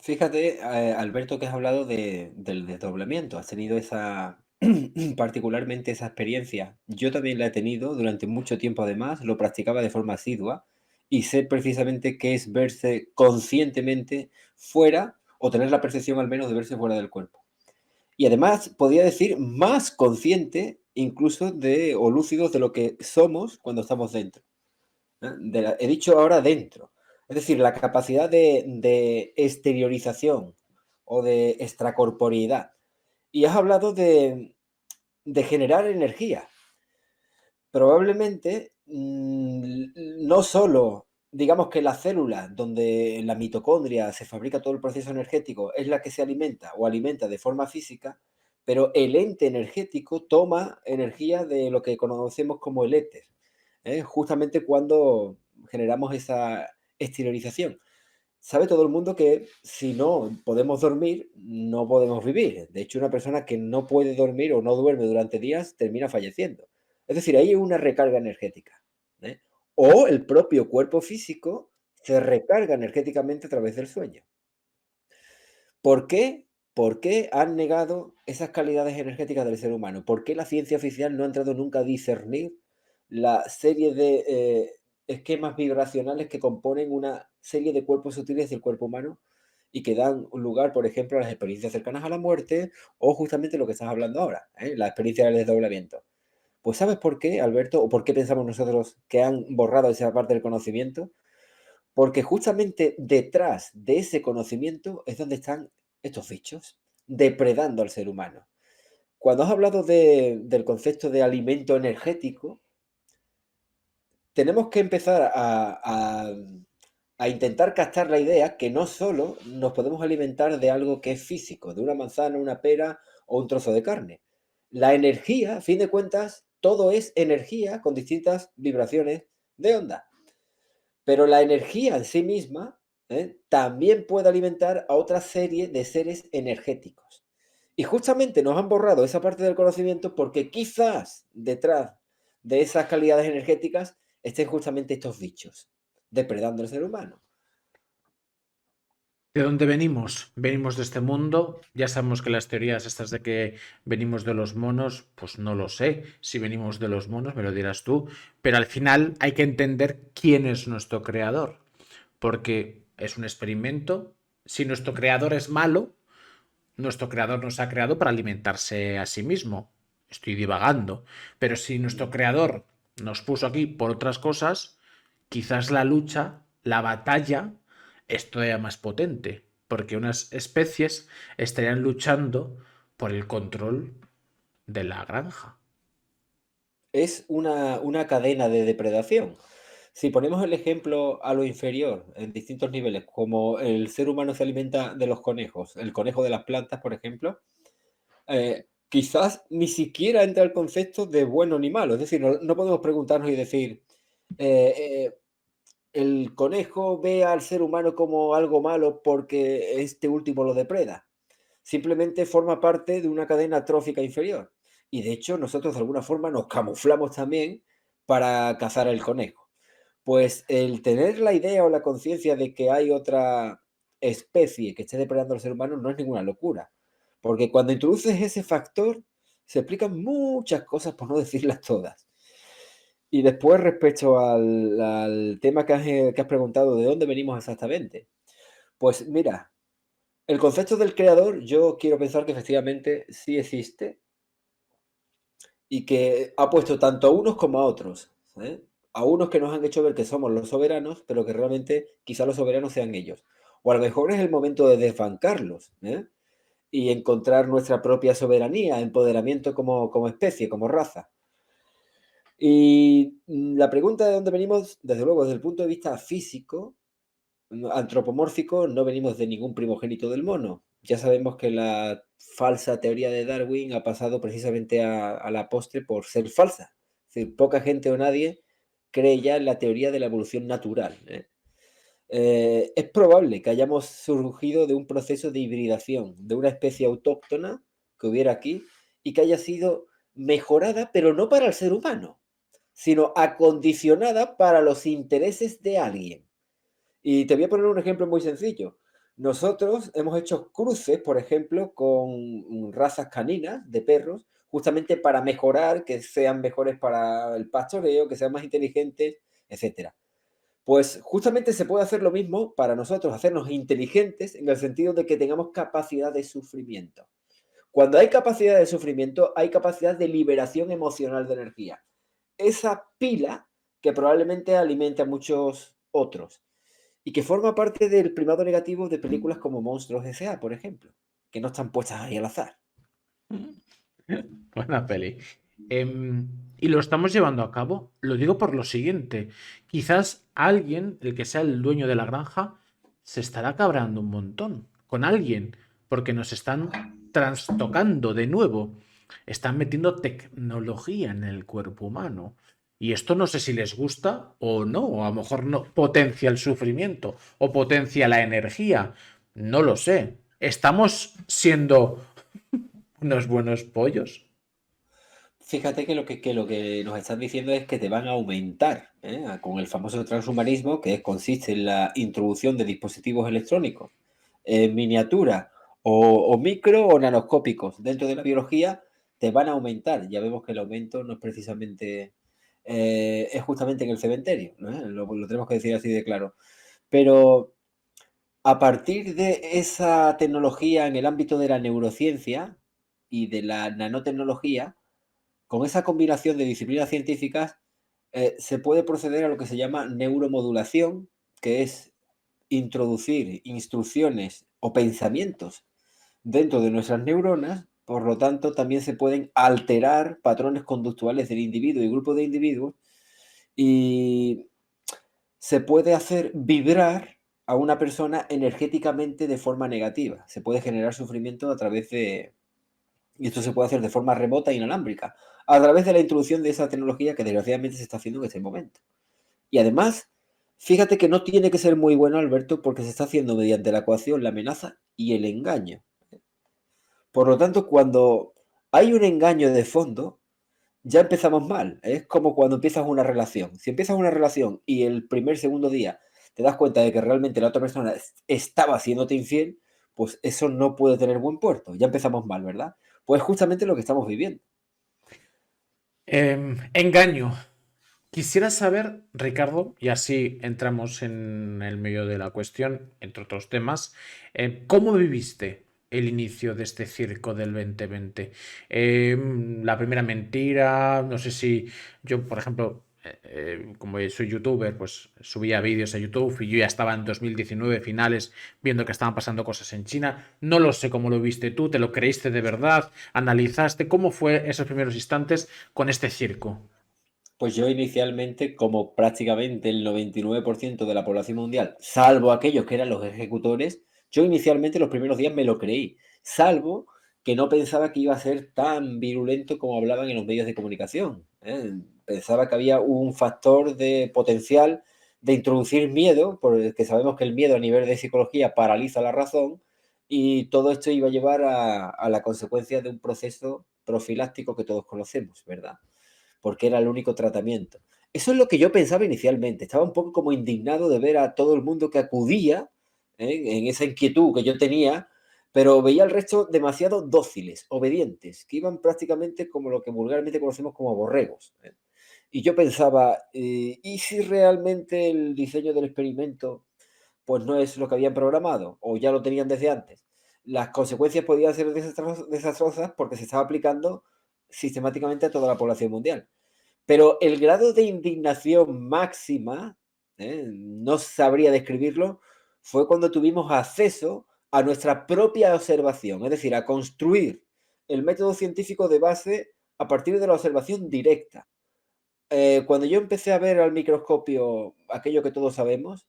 Fíjate, Alberto, que has hablado del desdoblamiento. Has tenido esa, particularmente esa experiencia. Yo también la he tenido durante mucho tiempo, además, lo practicaba de forma asidua y sé precisamente qué es verse conscientemente fuera o tener la percepción al menos de verse fuera del cuerpo. Y además, podría decir más consciente incluso de o lúcidos de lo que somos cuando estamos dentro. He dicho ahora dentro. Es decir, la capacidad de exteriorización o de extracorporeidad. Y has hablado de generar energía. Probablemente no solo, digamos que la célula donde la mitocondria se fabrica todo el proceso energético es la que se alimenta o alimenta de forma física, pero el ente energético toma energía de lo que conocemos como el éter, justamente cuando generamos esa exteriorización. Sabe todo el mundo que si no podemos dormir, no podemos vivir. De hecho, una persona que no puede dormir o no duerme durante días termina falleciendo. Es decir, ahí hay una recarga energética. ¿Eh? O el propio cuerpo físico se recarga energéticamente a través del sueño. ¿Por qué? ¿Por qué han negado esas calidades energéticas del ser humano? ¿Por qué la ciencia oficial no ha entrado nunca a discernir la serie de esquemas vibracionales que componen una serie de cuerpos sutiles del cuerpo humano y que dan lugar, por ejemplo, a las experiencias cercanas a la muerte o justamente lo que estás hablando ahora, la experiencia del desdoblamiento? Pues ¿sabes por qué, Alberto? ¿O por qué pensamos nosotros que han borrado esa parte del conocimiento? Porque justamente detrás de ese conocimiento es donde están estos bichos, depredando al ser humano. Cuando has hablado del concepto de alimento energético, tenemos que empezar a intentar captar la idea que no solo nos podemos alimentar de algo que es físico, de una manzana, una pera o un trozo de carne. La energía, a fin de cuentas, todo es energía con distintas vibraciones de onda. Pero la energía en sí misma también puede alimentar a otra serie de seres energéticos. Y justamente nos han borrado esa parte del conocimiento porque quizás detrás de esas calidades energéticas estén justamente estos bichos depredando al ser humano. ¿De dónde venimos? Venimos de este mundo. Ya sabemos que las teorías estas de que venimos de los monos, pues no lo sé. Si venimos de los monos, me lo dirás tú. Pero al final hay que entender quién es nuestro creador. Porque es un experimento. Si nuestro creador es malo, nuestro creador nos ha creado para alimentarse a sí mismo. Estoy divagando. Pero si nuestro creador nos puso aquí por otras cosas, quizás la lucha, la batalla, es todavía más potente. Porque unas especies estarían luchando por el control de la granja. Es una cadena de depredación. Si ponemos el ejemplo a lo inferior, en distintos niveles, como el ser humano se alimenta de los conejos, el conejo de las plantas, por ejemplo, quizás ni siquiera entra el concepto de bueno ni malo. Es decir, no podemos preguntarnos y decir, eh, eh, el conejo ve al ser humano como algo malo porque este último lo depreda. Simplemente forma parte de una cadena trófica inferior. Y de hecho, nosotros de alguna forma nos camuflamos también para cazar el conejo. Pues el tener la idea o la conciencia de que hay otra especie que esté depredando al ser humano no es ninguna locura. Porque cuando introduces ese factor, se explican muchas cosas, por no decirlas todas. Y después, respecto al tema que has preguntado, ¿de dónde venimos exactamente? Pues mira, el concepto del creador, yo quiero pensar que efectivamente sí existe y que ha puesto tanto a unos como a otros. ¿Eh? A unos que nos han hecho ver que somos los soberanos, pero que realmente quizá los soberanos sean ellos. O a lo mejor es el momento de desbancarlos, y encontrar nuestra propia soberanía, empoderamiento como especie, como raza. Y la pregunta de dónde venimos, desde luego, desde el punto de vista físico, antropomórfico, no venimos de ningún primogénito del mono. Ya sabemos que la falsa teoría de Darwin ha pasado precisamente a la postre por ser falsa. Es decir, poca gente o nadie cree ya en la teoría de la evolución natural, ¿eh? Es probable que hayamos surgido de un proceso de hibridación, de una especie autóctona que hubiera aquí y que haya sido mejorada, pero no para el ser humano, sino acondicionada para los intereses de alguien. Y te voy a poner un ejemplo muy sencillo. Nosotros hemos hecho cruces, por ejemplo, con razas caninas de perros, justamente para mejorar, que sean mejores para el pastoreo, que sean más inteligentes, etcétera. Pues justamente se puede hacer lo mismo para nosotros, hacernos inteligentes en el sentido de que tengamos capacidad de sufrimiento. Cuando hay capacidad de sufrimiento, hay capacidad de liberación emocional de energía. Esa pila que probablemente alimente a muchos otros y que forma parte del primado negativo de películas como Monstruos S.A., por ejemplo, que no están puestas ahí al azar. Buena peli. Em, y lo estamos llevando a cabo. Lo digo por lo siguiente. Quizás alguien, el que sea el dueño de la granja, se estará cabreando un montón con alguien, porque nos están trastocando de nuevo. Están metiendo tecnología en el cuerpo humano. Y esto no sé si les gusta o no. O a lo mejor no potencia el sufrimiento o potencia la energía. No lo sé. ¿Estamos siendo unos buenos pollos? Fíjate que lo que nos están diciendo es que te van a aumentar, ¿eh? Con el famoso transhumanismo, que consiste en la introducción de dispositivos electrónicos en miniatura o micro o nanoscópicos dentro de la biología, te van a aumentar. Ya vemos que el aumento no es precisamente, es justamente en el cementerio, ¿no? Lo tenemos que decir así de claro. Pero a partir de esa tecnología en el ámbito de la neurociencia y de la nanotecnología, con esa combinación de disciplinas científicas, se puede proceder a lo que se llama neuromodulación, que es introducir instrucciones o pensamientos dentro de nuestras neuronas. Por lo tanto, también se pueden alterar patrones conductuales del individuo y grupo de individuos y se puede hacer vibrar a una persona energéticamente de forma negativa. Se puede generar sufrimiento a través de, y esto se puede hacer de forma remota e inalámbrica, a través de la introducción de esa tecnología que desgraciadamente se está haciendo en este momento. Y además, fíjate que no tiene que ser muy bueno, Alberto, porque se está haciendo mediante la coacción, la amenaza y el engaño. Por lo tanto, cuando hay un engaño de fondo, ya empezamos mal. Es como cuando empiezas una relación. Si empiezas una relación y el primer, segundo día te das cuenta de que realmente la otra persona estaba haciéndote infiel, pues eso no puede tener buen puerto. Ya empezamos mal, ¿verdad? Pues justamente lo que estamos viviendo. Engaño. Quisiera saber, Ricardo, y así entramos en el medio de la cuestión, entre otros temas, ¿cómo viviste el inicio de este circo del 2020? La primera mentira, no sé si yo, por ejemplo, como soy youtuber, pues subía vídeos a YouTube y yo ya estaba en 2019 finales viendo que estaban pasando cosas en China. No lo sé cómo lo viste tú, ¿te lo creíste de verdad? ¿Analizaste cómo fue esos primeros instantes con este circo? Pues yo inicialmente, como prácticamente el 99% de la población mundial, salvo aquellos que eran los ejecutores, yo inicialmente los primeros días me lo creí, salvo que no pensaba que iba a ser tan virulento como hablaban en los medios de comunicación, ¿eh? Pensaba que había un factor de potencial de introducir miedo, porque sabemos que el miedo a nivel de psicología paraliza la razón, y todo esto iba a llevar a la consecuencia de un proceso profiláctico que todos conocemos, ¿verdad? Porque era el único tratamiento. Eso es lo que yo pensaba inicialmente. Estaba un poco como indignado de ver a todo el mundo que acudía, en esa inquietud que yo tenía, pero veía al resto demasiado dóciles, obedientes, que iban prácticamente como lo que vulgarmente conocemos como borregos, ¿eh? Y yo pensaba, ¿y si realmente el diseño del experimento pues no es lo que habían programado o ya lo tenían desde antes? Las consecuencias podían ser desastrosas porque se estaba aplicando sistemáticamente a toda la población mundial. Pero el grado de indignación máxima, no sabría describirlo, fue cuando tuvimos acceso a nuestra propia observación, es decir, a construir el método científico de base a partir de la observación directa. Cuando yo empecé a ver al microscopio aquello que todos sabemos,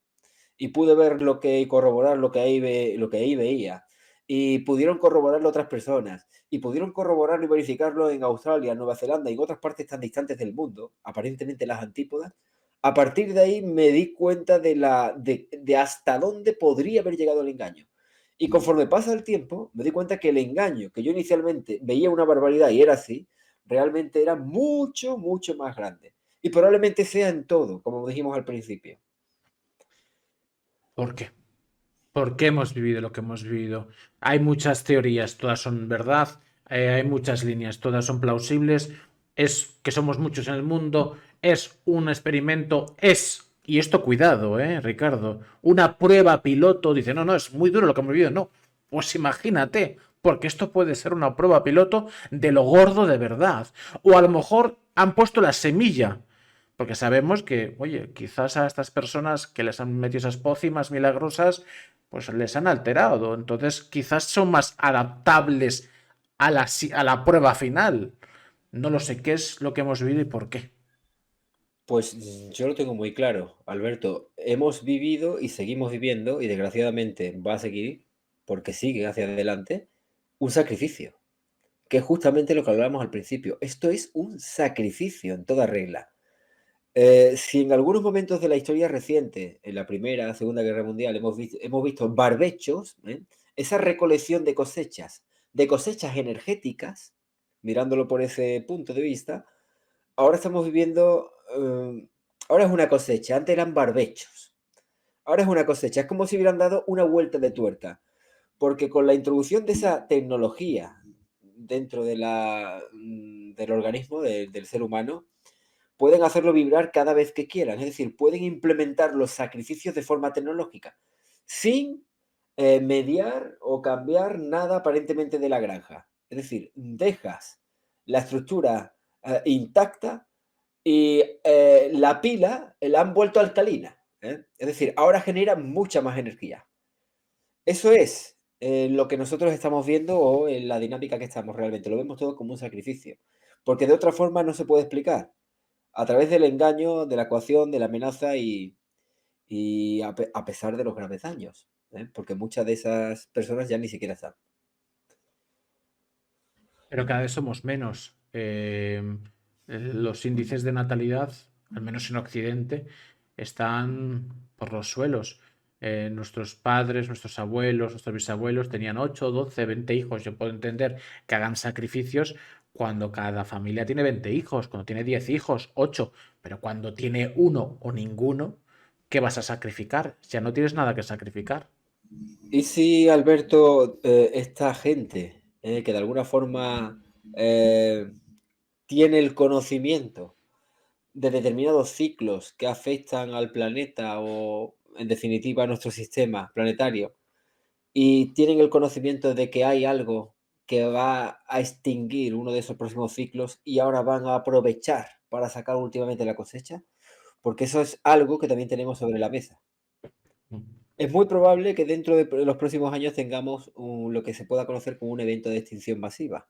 y pude ver lo que y corroborar lo que ahí veía, y pudieron corroborarlo otras personas, y pudieron corroborarlo y verificarlo en Australia, Nueva Zelanda y en otras partes tan distantes del mundo, aparentemente las antípodas. A partir de ahí me di cuenta de hasta dónde podría haber llegado el engaño. Y conforme pasa el tiempo, me di cuenta que el engaño, que yo inicialmente veía una barbaridad y era así, realmente era mucho, mucho más grande. Y probablemente sea en todo, como dijimos al principio. ¿Por qué? ¿Por qué hemos vivido lo que hemos vivido? Hay muchas teorías, todas son verdad, hay muchas líneas, todas son plausibles, es que somos muchos en el mundo, es un experimento, y esto cuidado, Ricardo, una prueba piloto, dice, no, no, es muy duro lo que hemos vivido, no, pues imagínate, porque esto puede ser una prueba piloto de lo gordo de verdad, o a lo mejor han puesto la semilla, porque sabemos que, oye, quizás a estas personas que les han metido esas pócimas milagrosas, pues les han alterado. Entonces, quizás son más adaptables a la prueba final. No lo sé qué es lo que hemos vivido y por qué. Pues yo lo tengo muy claro, Alberto. Hemos vivido y seguimos viviendo, y desgraciadamente va a seguir, porque sigue hacia adelante, un sacrificio, que es justamente lo que hablábamos al principio. Esto es un sacrificio en toda regla. Si en algunos momentos de la historia reciente, en la Primera, Segunda Guerra Mundial, hemos visto barbechos, ¿eh? Esa recolección de cosechas energéticas, mirándolo por ese punto de vista, ahora estamos viviendo, ahora es una cosecha, antes eran barbechos, ahora es una cosecha, es como si hubieran dado una vuelta de tuerca, porque con la introducción de esa tecnología dentro del organismo del ser humano, pueden hacerlo vibrar cada vez que quieran, es decir, pueden implementar los sacrificios de forma tecnológica, sin mediar o cambiar nada aparentemente de la granja. Es decir, dejas la estructura intacta y la pila la han vuelto alcalina. Es decir, ahora genera mucha más energía. Eso es lo que nosotros estamos viendo o en la dinámica que estamos realmente. Lo vemos todo como un sacrificio. Porque de otra forma no se puede explicar. A través del engaño, de la coacción, de la amenaza y a pesar de los graves daños. Porque muchas de esas personas ya ni siquiera están. Pero cada vez somos menos. Los índices de natalidad, al menos en Occidente, están por los suelos. Nuestros padres, nuestros abuelos, nuestros bisabuelos tenían 8, 12, 20 hijos. Yo puedo entender que hagan sacrificios cuando cada familia tiene 20 hijos, cuando tiene 10 hijos, 8, pero cuando tiene uno o ninguno, ¿qué vas a sacrificar? Ya no tienes nada que sacrificar. Y si, Alberto, esta gente que de alguna forma eh, tiene el conocimiento de determinados ciclos que afectan al planeta o, en definitiva, a nuestro sistema planetario, y tienen el conocimiento de que hay algo que va a extinguir uno de esos próximos ciclos y ahora van a aprovechar para sacar últimamente la cosecha, porque eso es algo que también tenemos sobre la mesa. Es muy probable que dentro de los próximos años tengamos lo que se pueda conocer como un evento de extinción masiva.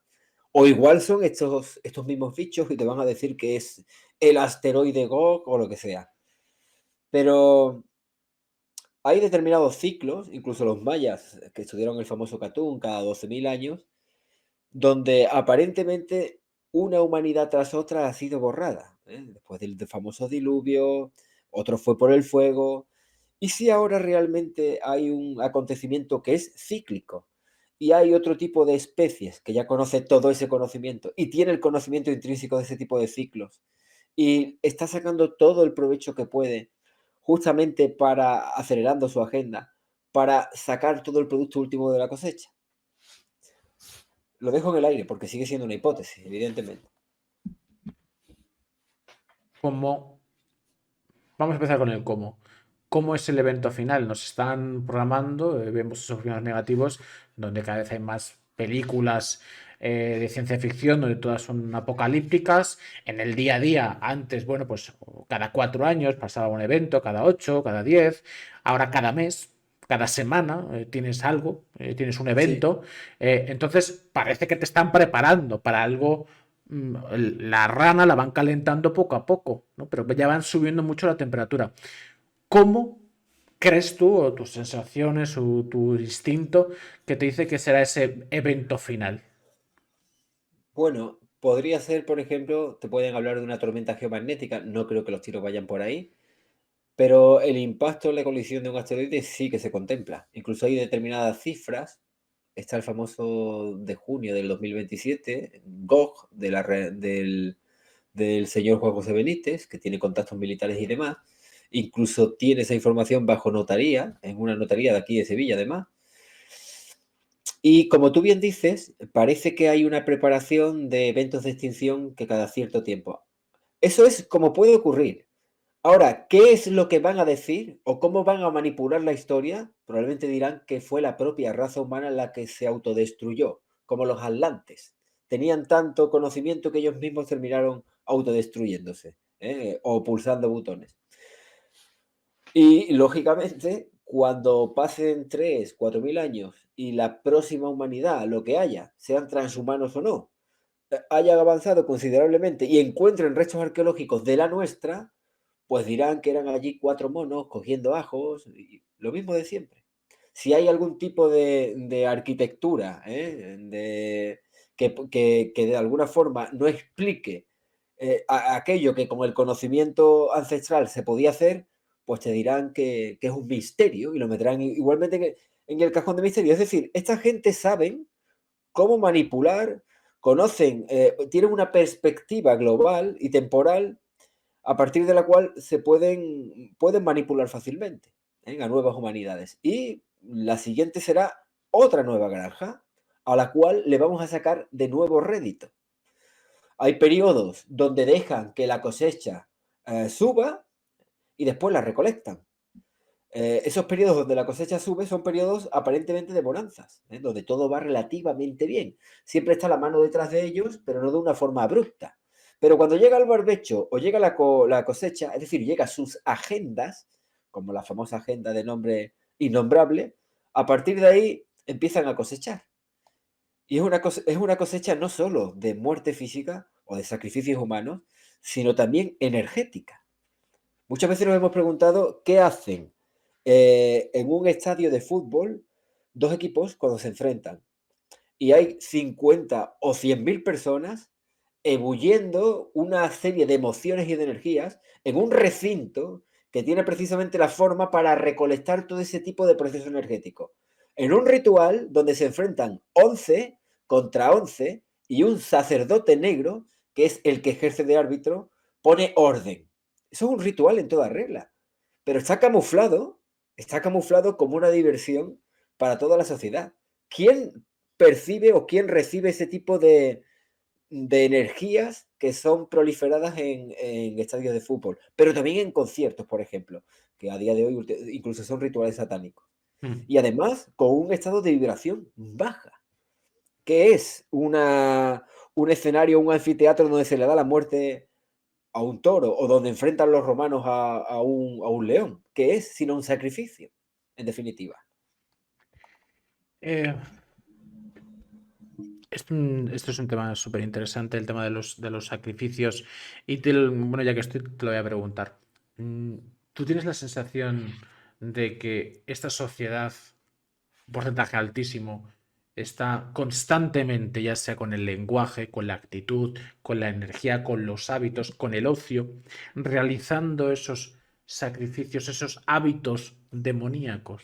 O igual son estos mismos bichos y te van a decir que es el asteroide Gog o lo que sea. Pero hay determinados ciclos, incluso los mayas que estudiaron el famoso Catún cada 12.000 años, donde aparentemente una humanidad tras otra ha sido borrada. Después del famoso diluvio, otro fue por el fuego. ¿Y si ahora realmente hay un acontecimiento que es cíclico? Y hay otro tipo de especies que ya conoce todo ese conocimiento y tiene el conocimiento intrínseco de ese tipo de ciclos y está sacando todo el provecho que puede justamente para acelerando su agenda, para sacar todo el producto último de la cosecha. Lo dejo en el aire porque sigue siendo una hipótesis, evidentemente. Como Vamos a empezar con el cómo. ¿Cómo es el evento final? Nos están programando, vemos esos primeros negativos, donde cada vez hay más películas de ciencia ficción, donde todas son apocalípticas. En el día a día, antes, bueno, pues cada 4 años pasaba un evento, cada 8, cada 10, ahora cada mes. Cada semana tienes algo, tienes un Sí, evento, entonces parece que te están preparando para algo la rana la van calentando poco a poco, ¿no? Pero ya van subiendo mucho la temperatura. ¿Cómo crees tú, o tus sensaciones, o tu instinto, que te dice que será ese evento final? Bueno, podría ser, por ejemplo, te pueden hablar de una tormenta geomagnética, no creo que los tiros vayan por ahí, pero el impacto en la colisión de un asteroide sí que se contempla. Incluso hay determinadas cifras. Está el famoso de junio del 2027, GOG, del señor Juan José Benítez, que tiene contactos militares y demás. Incluso tiene esa información bajo notaría, en una notaría de aquí de Sevilla, además. Y como tú bien dices, parece que hay una preparación de eventos de extinción que cada cierto tiempo. Eso es como puede ocurrir. Ahora, ¿qué es lo que van a decir o cómo van a manipular la historia? Probablemente dirán que fue la propia raza humana la que se autodestruyó, como los atlantes. Tenían tanto conocimiento que ellos mismos terminaron autodestruyéndose, o pulsando botones. Y lógicamente, cuando pasen 3, 4.000 años y la próxima humanidad, lo que haya, sean transhumanos o no, hayan avanzado considerablemente y encuentren restos arqueológicos de la nuestra, pues dirán que eran allí 4 monos cogiendo ajos, y lo mismo de siempre. Si hay algún tipo de arquitectura, que de alguna forma no explique aquello que con el conocimiento ancestral se podía hacer, pues te dirán que es un misterio y lo meterán igualmente en el cajón de misterio. Es decir, esta gente saben cómo manipular, conocen, tienen una perspectiva global y temporal a partir de la cual se pueden manipular fácilmente, a nuevas humanidades. Y la siguiente será otra nueva granja a la cual le vamos a sacar de nuevo rédito. Hay periodos donde dejan que la cosecha suba y después la recolectan. Esos periodos donde la cosecha sube son periodos aparentemente de bonanzas, donde todo va relativamente bien. Siempre está la mano detrás de ellos, pero no de una forma abrupta. Pero cuando llega el barbecho o llega la cosecha, es decir, llega sus agendas, como la famosa agenda de nombre innombrable, a partir de ahí empiezan a cosechar. Y es una cosecha no solo de muerte física o de sacrificios humanos, sino también energética. Muchas veces nos hemos preguntado qué hacen en un estadio de fútbol dos equipos cuando se enfrentan. Y hay 50 o 100.000 personas ebulliendo una serie de emociones y de energías en un recinto que tiene precisamente la forma para recolectar todo ese tipo de proceso energético. En un ritual donde se enfrentan 11 contra 11 y un sacerdote negro, que es el que ejerce de árbitro, pone orden. Eso es un ritual en toda regla, pero está camuflado como una diversión para toda la sociedad. ¿Quién percibe o quién recibe ese tipo de energías que son proliferadas en estadios de fútbol, pero también en conciertos, por ejemplo, que a día de hoy incluso son rituales satánicos? Mm. Y además con un estado de vibración baja, que es un escenario, un anfiteatro donde se le da la muerte a un toro o donde enfrentan los romanos a un león, que es sino un sacrificio, en definitiva. Eh, esto es un tema súper interesante, el tema de los sacrificios. Bueno, ya que estoy, te lo voy a preguntar. Mm, ¿Tú tienes la sensación de que esta sociedad, un porcentaje altísimo, está constantemente, ya sea con el lenguaje, con la actitud, con la energía, con los hábitos, con el ocio, realizando esos sacrificios, esos hábitos demoníacos?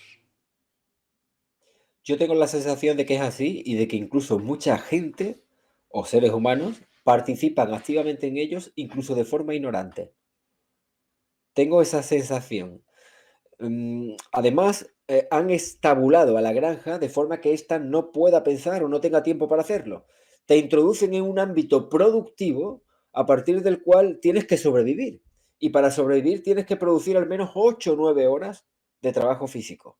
Yo tengo la sensación de que es así y de que incluso mucha gente o seres humanos participan activamente en ellos, incluso de forma ignorante. Tengo esa sensación. Además, han estabulado a la granja de forma que ésta no pueda pensar o no tenga tiempo para hacerlo. Te introducen en un ámbito productivo a partir del cual tienes que sobrevivir. Y para sobrevivir tienes que producir al menos 8 o 9 horas de trabajo físico.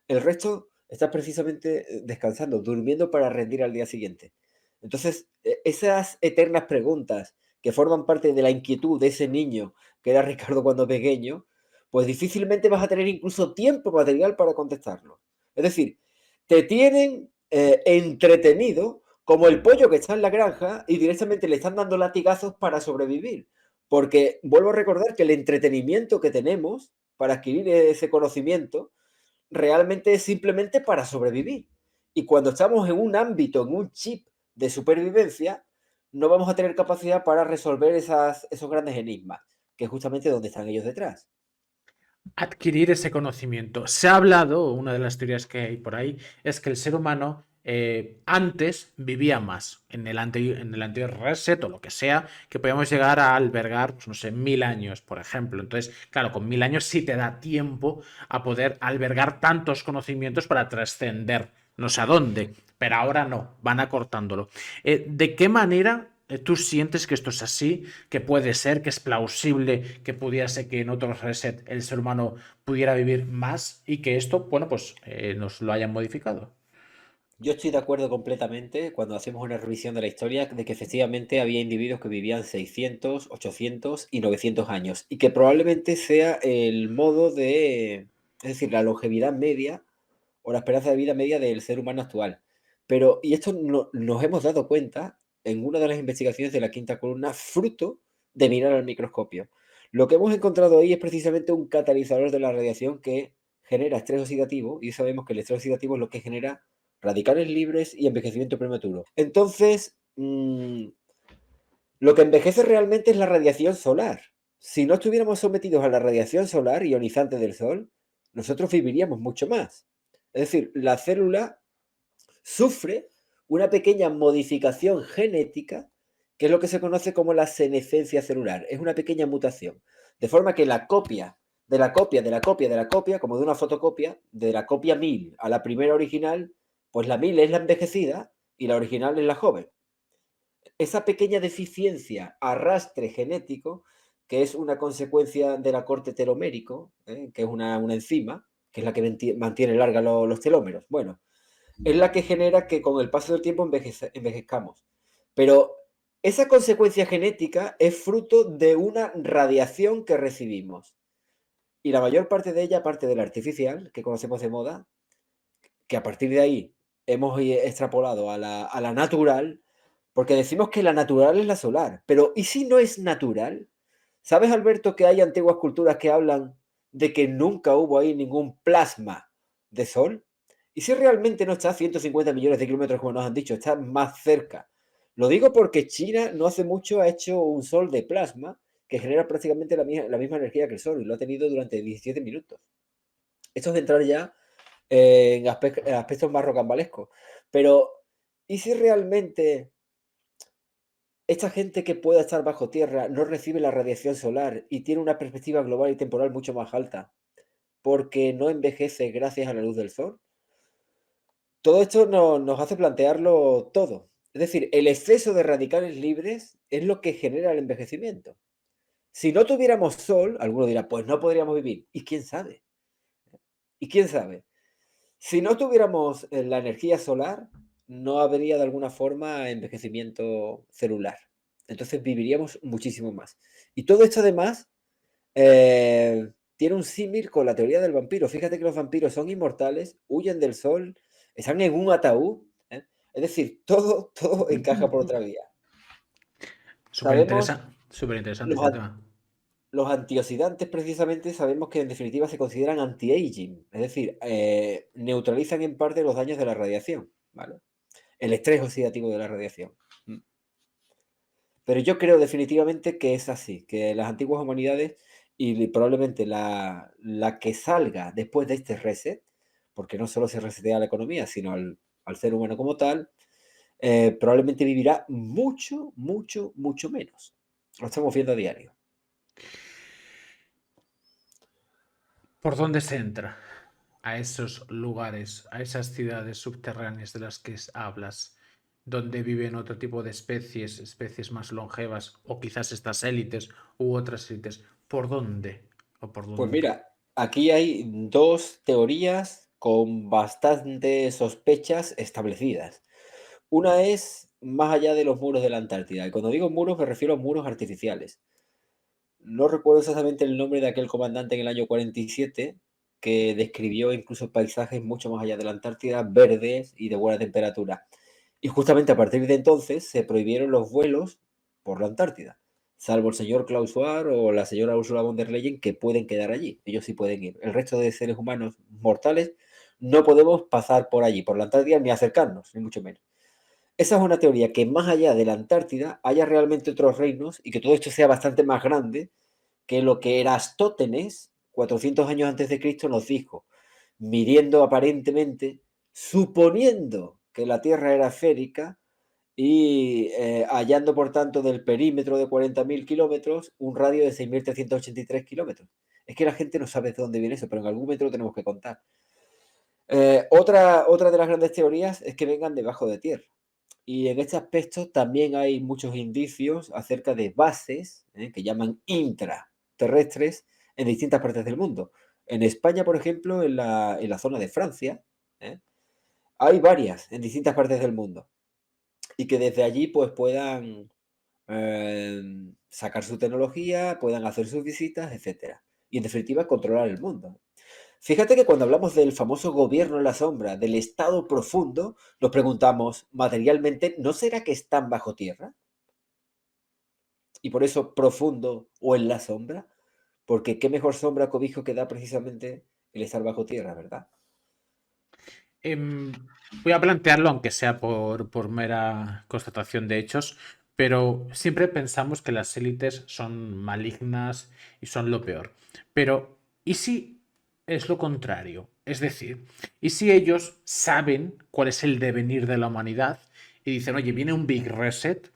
El resto estás precisamente descansando, durmiendo para rendir al día siguiente. Entonces, esas eternas preguntas que forman parte de la inquietud de ese niño que era Ricardo cuando pequeño, pues difícilmente vas a tener incluso tiempo material para contestarlo. Es decir, te tienen entretenido como el pollo que está en la granja y directamente le están dando latigazos para sobrevivir. Porque vuelvo a recordar que el entretenimiento que tenemos para adquirir ese conocimiento realmente es simplemente para sobrevivir. Y cuando estamos en un ámbito, en un chip de supervivencia, no vamos a tener capacidad para resolver esos grandes enigmas, que es justamente donde están ellos detrás. Adquirir ese conocimiento. Se ha hablado, una de las teorías que hay por ahí, es que el ser humano antes vivía más. En el anterior reset o lo que sea, que podíamos llegar a albergar, pues no sé, 1000 años, por ejemplo. Entonces, claro, con 1000 años sí te da tiempo a poder albergar tantos conocimientos para trascender. No sé a dónde, pero ahora no, van acortándolo. ¿De qué manera tú sientes que esto es así, que puede ser, que es plausible, que pudiera ser que en otro reset el ser humano pudiera vivir más y que esto, bueno, pues nos lo hayan modificado? Yo estoy de acuerdo completamente cuando hacemos una revisión de la historia de que efectivamente había individuos que vivían 600, 800 y 900 años y que probablemente sea el modo de, es decir, la longevidad media o la esperanza de vida media del ser humano actual. Pero, y esto nos hemos dado cuenta en una de las investigaciones de la quinta columna, fruto de mirar al microscopio. Lo que hemos encontrado ahí es precisamente un catalizador de la radiación que genera estrés oxidativo y sabemos que el estrés oxidativo es lo que genera radicales libres y envejecimiento prematuro. Entonces, lo que envejece realmente es la radiación solar. Si no estuviéramos sometidos a la radiación solar ionizante del Sol, nosotros viviríamos mucho más. Es decir, la célula sufre una pequeña modificación genética, que es lo que se conoce como la senescencia celular. Es una pequeña mutación. De forma que la copia de la copia de la copia de la copia, como de una fotocopia, de la copia 1000 a la primera original, pues la 1000 es la envejecida y la original es la joven. Esa pequeña deficiencia, arrastre genético, que es una consecuencia del acorte telomérico, que es una enzima, que es la que mantiene larga los telómeros. Bueno, es la que genera que con el paso del tiempo envejezcamos. Pero esa consecuencia genética es fruto de una radiación que recibimos. Y la mayor parte de ella, aparte de la artificial, que conocemos de moda, que a partir de ahí hemos extrapolado a la natural, porque decimos que la natural es la solar, pero ¿y si no es natural? ¿Sabes, Alberto, que hay antiguas culturas que hablan de que nunca hubo ahí ningún plasma de sol? ¿Y si realmente no está a 150 millones de kilómetros, como nos han dicho, está más cerca? Lo digo porque China no hace mucho ha hecho un sol de plasma que genera prácticamente la misma energía que el sol y lo ha tenido durante 17 minutos. Esto es de entrar ya en aspectos más rocambolescos. Pero, ¿y si realmente esta gente que pueda estar bajo tierra no recibe la radiación solar y tiene una perspectiva global y temporal mucho más alta porque no envejece gracias a la luz del sol? Todo esto nos hace plantearlo todo. Es decir, el exceso de radicales libres es lo que genera el envejecimiento. Si no tuviéramos sol, alguno dirá, pues no podríamos vivir. ¿Y quién sabe? ¿Y quién sabe? Si no tuviéramos la energía solar, no habría de alguna forma envejecimiento celular. Entonces viviríamos muchísimo más. Y todo esto además tiene un símil con la teoría del vampiro. Fíjate que los vampiros son inmortales, huyen del sol, están en un ataúd. Es decir, todo encaja por otra vía. Sabemos, Súper interesante los, este tema. los antioxidantes precisamente sabemos que en definitiva se consideran anti-aging, es decir, neutralizan en parte los daños de la radiación, ¿vale? El estrés oxidativo de la radiación. Pero yo creo definitivamente que es así, que las antiguas humanidades y probablemente la que salga después de este reset, porque no solo se resetea la economía, sino al ser humano como tal, probablemente vivirá mucho, mucho, mucho menos. Lo estamos viendo a diario. ¿Por dónde se entra a esos lugares, a esas ciudades subterráneas de las que hablas, donde viven otro tipo de especies, especies más longevas, o quizás estas élites u otras élites? ¿Por dónde? ¿O por Pues dónde? mira, aquí hay dos teorías con bastantes sospechas establecidas. Una es más allá de los muros de la Antártida. Y cuando digo muros me refiero a muros artificiales. No recuerdo exactamente el nombre de aquel comandante en el año 47 que describió incluso paisajes mucho más allá de la Antártida, verdes y de buena temperatura. Y justamente a partir de entonces se prohibieron los vuelos por la Antártida, salvo el señor Klaus Schwab o la señora Ursula von der Leyen, que pueden quedar allí. Ellos sí pueden ir. El resto de seres humanos mortales no podemos pasar por allí, por la Antártida, ni acercarnos, ni mucho menos. Esa es una teoría, que más allá de la Antártida haya realmente otros reinos y que todo esto sea bastante más grande que lo que Erastótenes, 400 años antes de Cristo, nos dijo, midiendo aparentemente, suponiendo que la Tierra era esférica y hallando, por tanto, del perímetro de 40.000 kilómetros un radio de 6.383 kilómetros. Es que la gente no sabe de dónde viene eso, pero en algún momento lo tenemos que contar. Otra de las grandes teorías es que vengan debajo de tierra. Y en este aspecto también hay muchos indicios acerca de bases que llaman intraterrestres en distintas partes del mundo. En España, por ejemplo, en la zona de Francia, ¿eh? Hay varias en distintas partes del mundo. Y que desde allí pues puedan sacar su tecnología, puedan hacer sus visitas, etcétera. Y en definitiva controlar el mundo. Fíjate que cuando hablamos del famoso gobierno en la sombra, del estado profundo, nos preguntamos materialmente, ¿no será que están bajo tierra? Y por eso profundo o en la sombra, porque qué mejor sombra cobijo que da precisamente el estar bajo tierra, ¿verdad? Voy a plantearlo, aunque sea por mera constatación de hechos, pero siempre pensamos que las élites son malignas y son lo peor. Pero, ¿y si es lo contrario? Es decir, ¿y si ellos saben cuál es el devenir de la humanidad y dicen, oye, viene un Big Reset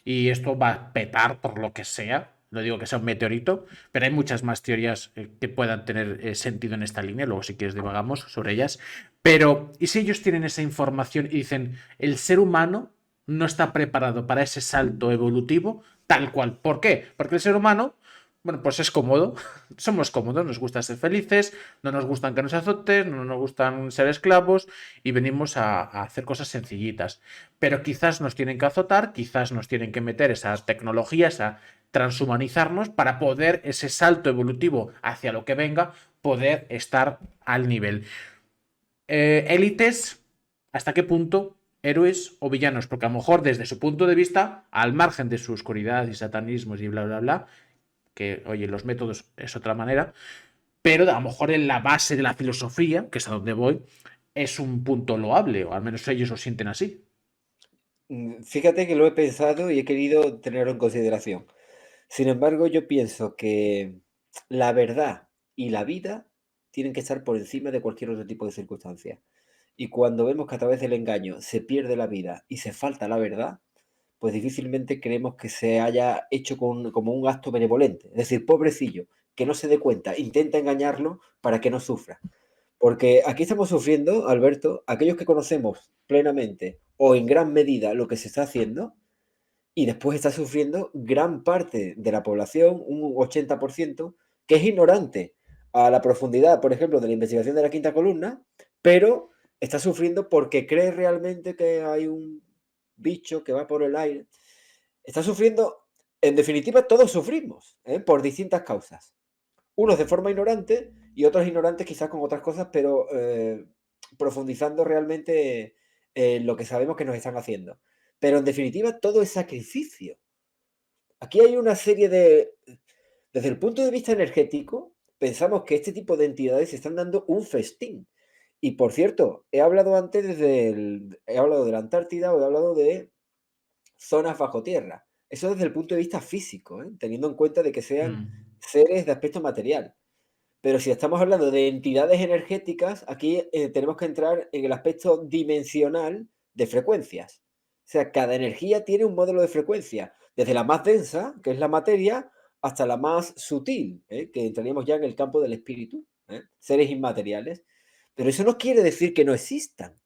y esto va a petar por lo que sea? No digo que sea un meteorito, pero hay muchas más teorías que puedan tener sentido en esta línea. Luego, si quieres, divagamos sobre ellas. Pero, ¿y si ellos tienen esa información y dicen, el ser humano no está preparado para ese salto evolutivo tal cual? ¿Por qué? Porque el ser humano, bueno, pues es cómodo, somos cómodos, nos gusta ser felices, no nos gustan que nos azoten, no nos gustan ser esclavos y venimos a hacer cosas sencillitas. Pero quizás nos tienen que azotar, quizás nos tienen que meter esas tecnologías a transhumanizarnos para poder ese salto evolutivo hacia lo que venga, poder estar al nivel. Élites, ¿hasta qué punto? Héroes o villanos, porque a lo mejor desde su punto de vista, al margen de su oscuridad y satanismos y bla, bla, bla, que oye, los métodos es otra manera, pero a lo mejor en la base de la filosofía, que es a donde voy, es un punto loable, o al menos ellos lo sienten así. Fíjate que lo he pensado y he querido tenerlo en consideración. Sin embargo, yo pienso que la verdad y la vida tienen que estar por encima de cualquier otro tipo de circunstancia. Y cuando vemos que a través del engaño se pierde la vida y se falta la verdad, pues difícilmente creemos que se haya hecho como un acto benevolente. Es decir, pobrecillo, que no se dé cuenta, intenta engañarlo para que no sufra. Porque aquí estamos sufriendo, Alberto, aquellos que conocemos plenamente o en gran medida lo que se está haciendo, y después está sufriendo gran parte de la población, un 80%, que es ignorante a la profundidad, por ejemplo, de la investigación de la quinta columna, pero está sufriendo porque cree realmente que hay un bicho que va por el aire. Está sufriendo, en definitiva, todos sufrimos, por distintas causas. Unos de forma ignorante y otros ignorantes quizás con otras cosas, pero profundizando realmente en lo que sabemos que nos están haciendo. Pero en definitiva, todo es sacrificio. Aquí hay una serie de... Desde el punto de vista energético, pensamos que este tipo de entidades están dando un festín. Y por cierto, he hablado antes he hablado de la Antártida o he hablado de zonas bajo tierra. Eso desde el punto de vista físico, teniendo en cuenta de que sean Mm. seres de aspecto material. Pero si estamos hablando de entidades energéticas, aquí tenemos que entrar en el aspecto dimensional de frecuencias. O sea, cada energía tiene un módulo de frecuencia, desde la más densa, que es la materia, hasta la más sutil, que entraríamos ya en el campo del espíritu, seres inmateriales. Pero eso no quiere decir que no existan.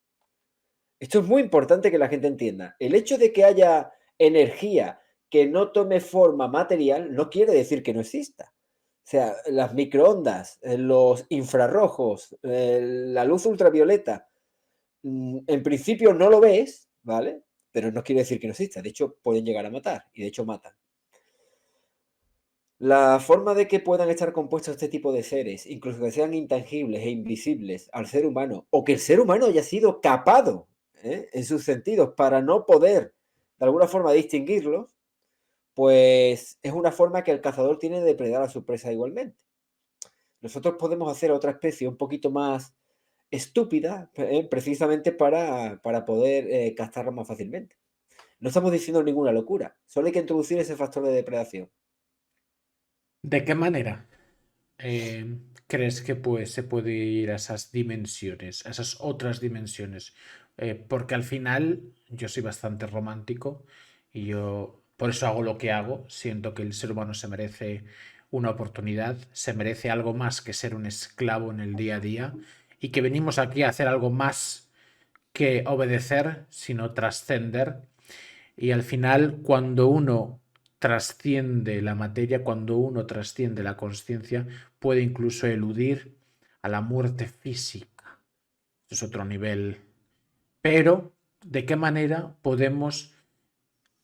Esto es muy importante que la gente entienda. El hecho de que haya energía que no tome forma material no quiere decir que no exista. O sea, las microondas, los infrarrojos, la luz ultravioleta, en principio no lo ves, ¿vale? Pero no quiere decir que no exista. De hecho, pueden llegar a matar y de hecho matan. La forma de que puedan estar compuestos este tipo de seres, incluso que sean intangibles e invisibles al ser humano, o que el ser humano haya sido capado en sus sentidos para no poder de alguna forma distinguirlos, pues es una forma que el cazador tiene de depredar a su presa igualmente. Nosotros podemos hacer otra especie un poquito más estúpida, precisamente para poder captarla más fácilmente. No estamos diciendo ninguna locura, solo hay que introducir ese factor de depredación. ¿De qué manera crees que pues, se puede ir a esas dimensiones, a esas otras dimensiones? Porque al final yo soy bastante romántico y yo por eso hago lo que hago. Siento que el ser humano se merece una oportunidad, se merece algo más que ser un esclavo en el día a día y que venimos aquí a hacer algo más que obedecer, sino trascender. Y al final, cuando uno trasciende la materia, cuando uno trasciende la consciencia, puede incluso eludir a la muerte física. Eso es otro nivel. Pero, ¿de qué manera podemos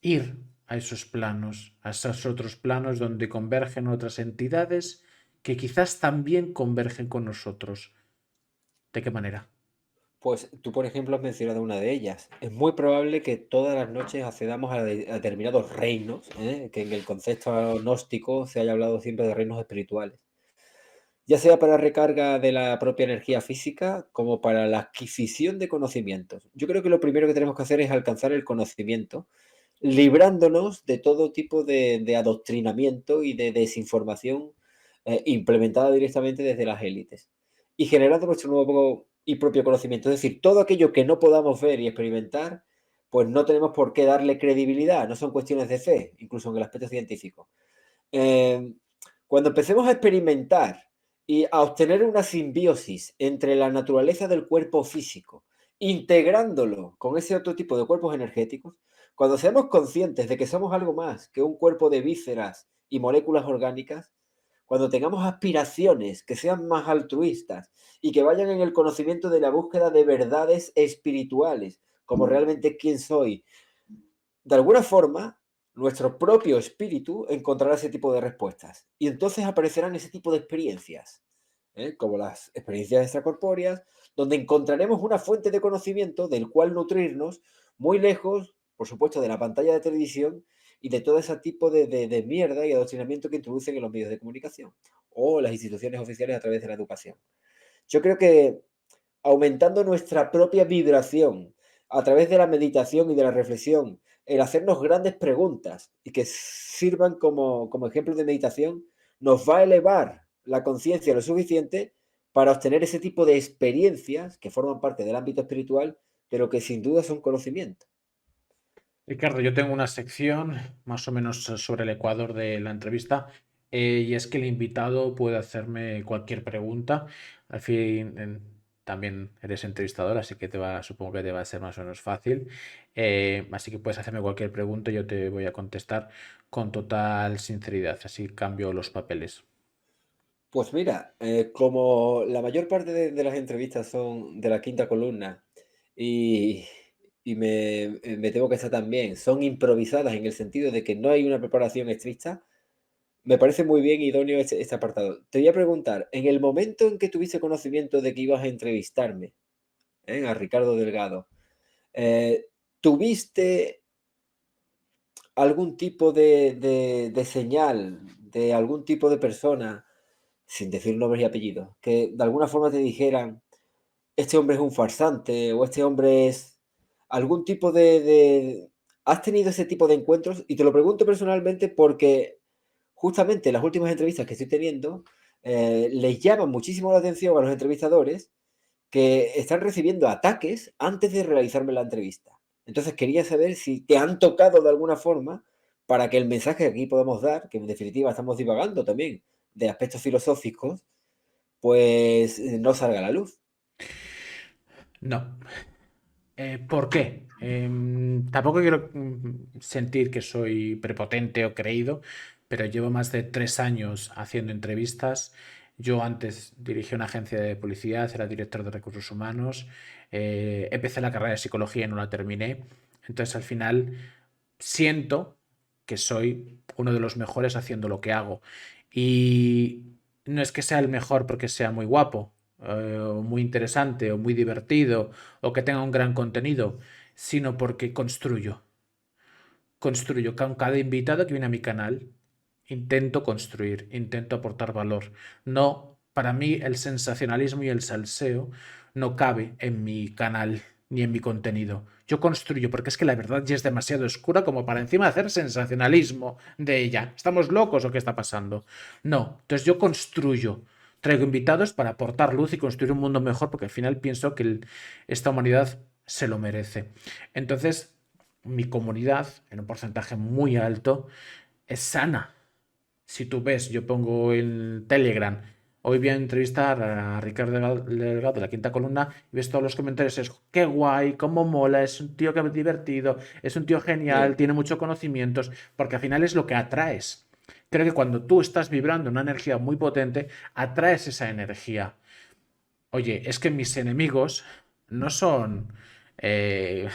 ir a esos planos, a esos otros planos donde convergen otras entidades que quizás también convergen con nosotros? ¿De qué manera? Pues tú, por ejemplo, has mencionado una de ellas. Es muy probable que todas las noches accedamos a determinados reinos, que en el concepto gnóstico se haya hablado siempre de reinos espirituales. Ya sea para recarga de la propia energía física como para la adquisición de conocimientos. Yo creo que lo primero que tenemos que hacer es alcanzar el conocimiento, librándonos de todo tipo de adoctrinamiento y de desinformación implementada directamente desde las élites. Y generando nuestro nuevo y propio conocimiento. Es decir, todo aquello que no podamos ver y experimentar, pues no tenemos por qué darle credibilidad. No son cuestiones de fe, incluso en el aspecto científico. Eh, Cuando empecemos a experimentar y a obtener una simbiosis entre la naturaleza del cuerpo físico, integrándolo con ese otro tipo de cuerpos energéticos, cuando seamos conscientes de que somos algo más que un cuerpo de vísceras y moléculas orgánicas, cuando tengamos aspiraciones que sean más altruistas y que vayan en el conocimiento de la búsqueda de verdades espirituales, como realmente quién soy, de alguna forma, nuestro propio espíritu encontrará ese tipo de respuestas. Y entonces aparecerán ese tipo de experiencias, como las experiencias extracorpóreas, donde encontraremos una fuente de conocimiento del cual nutrirnos muy lejos, por supuesto, de la pantalla de televisión y de todo ese tipo de mierda y adoctrinamiento que introducen en los medios de comunicación o las instituciones oficiales a través de la educación. Yo creo que aumentando nuestra propia vibración a través de la meditación y de la reflexión, el hacernos grandes preguntas y que sirvan como ejemplo de meditación, nos va a elevar la conciencia lo suficiente para obtener ese tipo de experiencias que forman parte del ámbito espiritual, pero que sin duda son conocimiento. Ricardo, yo tengo una sección más o menos sobre el ecuador de la entrevista y es que el invitado puede hacerme cualquier pregunta. Al fin, también eres entrevistador, así que supongo que te va a ser más o menos fácil. Así que puedes hacerme cualquier pregunta y yo te voy a contestar con total sinceridad. Así cambio los papeles. Pues mira, como la mayor parte de las entrevistas son de la quinta columna y, me temo que esta también, son improvisadas en el sentido de que no hay una preparación estricta, me parece muy bien idóneo este apartado. Te voy a preguntar, en el momento en que tuviste conocimiento de que ibas a entrevistarme, a Ricardo Delgado, eh, ¿tuviste algún tipo de señal de algún tipo de persona, sin decir nombres y apellidos, que de alguna forma te dijeran, este hombre es un farsante o este hombre es algún tipo de... ¿Has tenido ese tipo de encuentros? Y te lo pregunto personalmente porque justamente las últimas entrevistas que estoy teniendo les llaman muchísimo la atención a los entrevistadores que están recibiendo ataques antes de realizarme la entrevista. Entonces quería saber si te han tocado de alguna forma para que el mensaje que aquí podemos dar, que en definitiva estamos divagando también de aspectos filosóficos, pues no salga a la luz. No. ¿Por qué? Tampoco quiero sentir que soy prepotente o creído, pero llevo más de 3 años haciendo entrevistas. Yo antes dirigí una agencia de publicidad, era director de recursos humanos, empecé la carrera de psicología y no la terminé. Entonces al final siento que soy uno de los mejores haciendo lo que hago. Y no es que sea el mejor porque sea muy guapo, o muy interesante, o muy divertido, o que tenga un gran contenido, sino porque construyo. Construyo con cada invitado que viene a mi canal. Intento construir, intento aportar valor. No, para mí el sensacionalismo y el salseo no cabe en mi canal ni en mi contenido. Yo construyo porque es que la verdad ya es demasiado oscura como para encima hacer sensacionalismo de ella. ¿Estamos locos o qué está pasando? No, entonces yo construyo. Traigo invitados para aportar luz y construir un mundo mejor porque al final pienso que esta humanidad se lo merece. Entonces, mi comunidad, en un porcentaje muy alto, es sana. Si tú ves, yo pongo en Telegram, hoy voy a entrevistar a Ricardo Delgado de la Quinta Columna y ves todos los comentarios, es qué guay, cómo mola, es un tío que es divertido, es un tío genial, Sí. tiene muchos conocimientos, porque al final es lo que atraes. Creo que cuando tú estás vibrando una energía muy potente, atraes esa energía. Oye, es que mis enemigos no son, eh,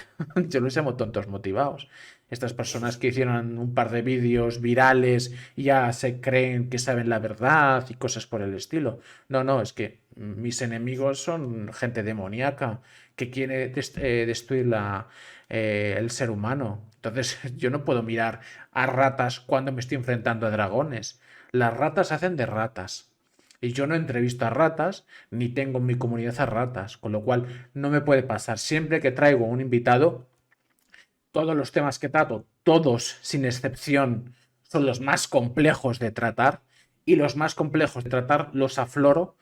yo los llamo tontos motivados. Estas personas que hicieron un par de vídeos virales y ya se creen que saben la verdad y cosas por el estilo. No, no, es que mis enemigos son gente demoníaca que quiere destruir el ser humano. Entonces yo no puedo mirar a ratas cuando me estoy enfrentando a dragones. Las ratas hacen de ratas. Y yo no entrevisto a ratas, ni tengo en mi comunidad a ratas, con lo cual no me puede pasar. Siempre que traigo un invitado, todos los temas que trato, todos sin excepción, son los más complejos de tratar y los más complejos de tratar los afloro.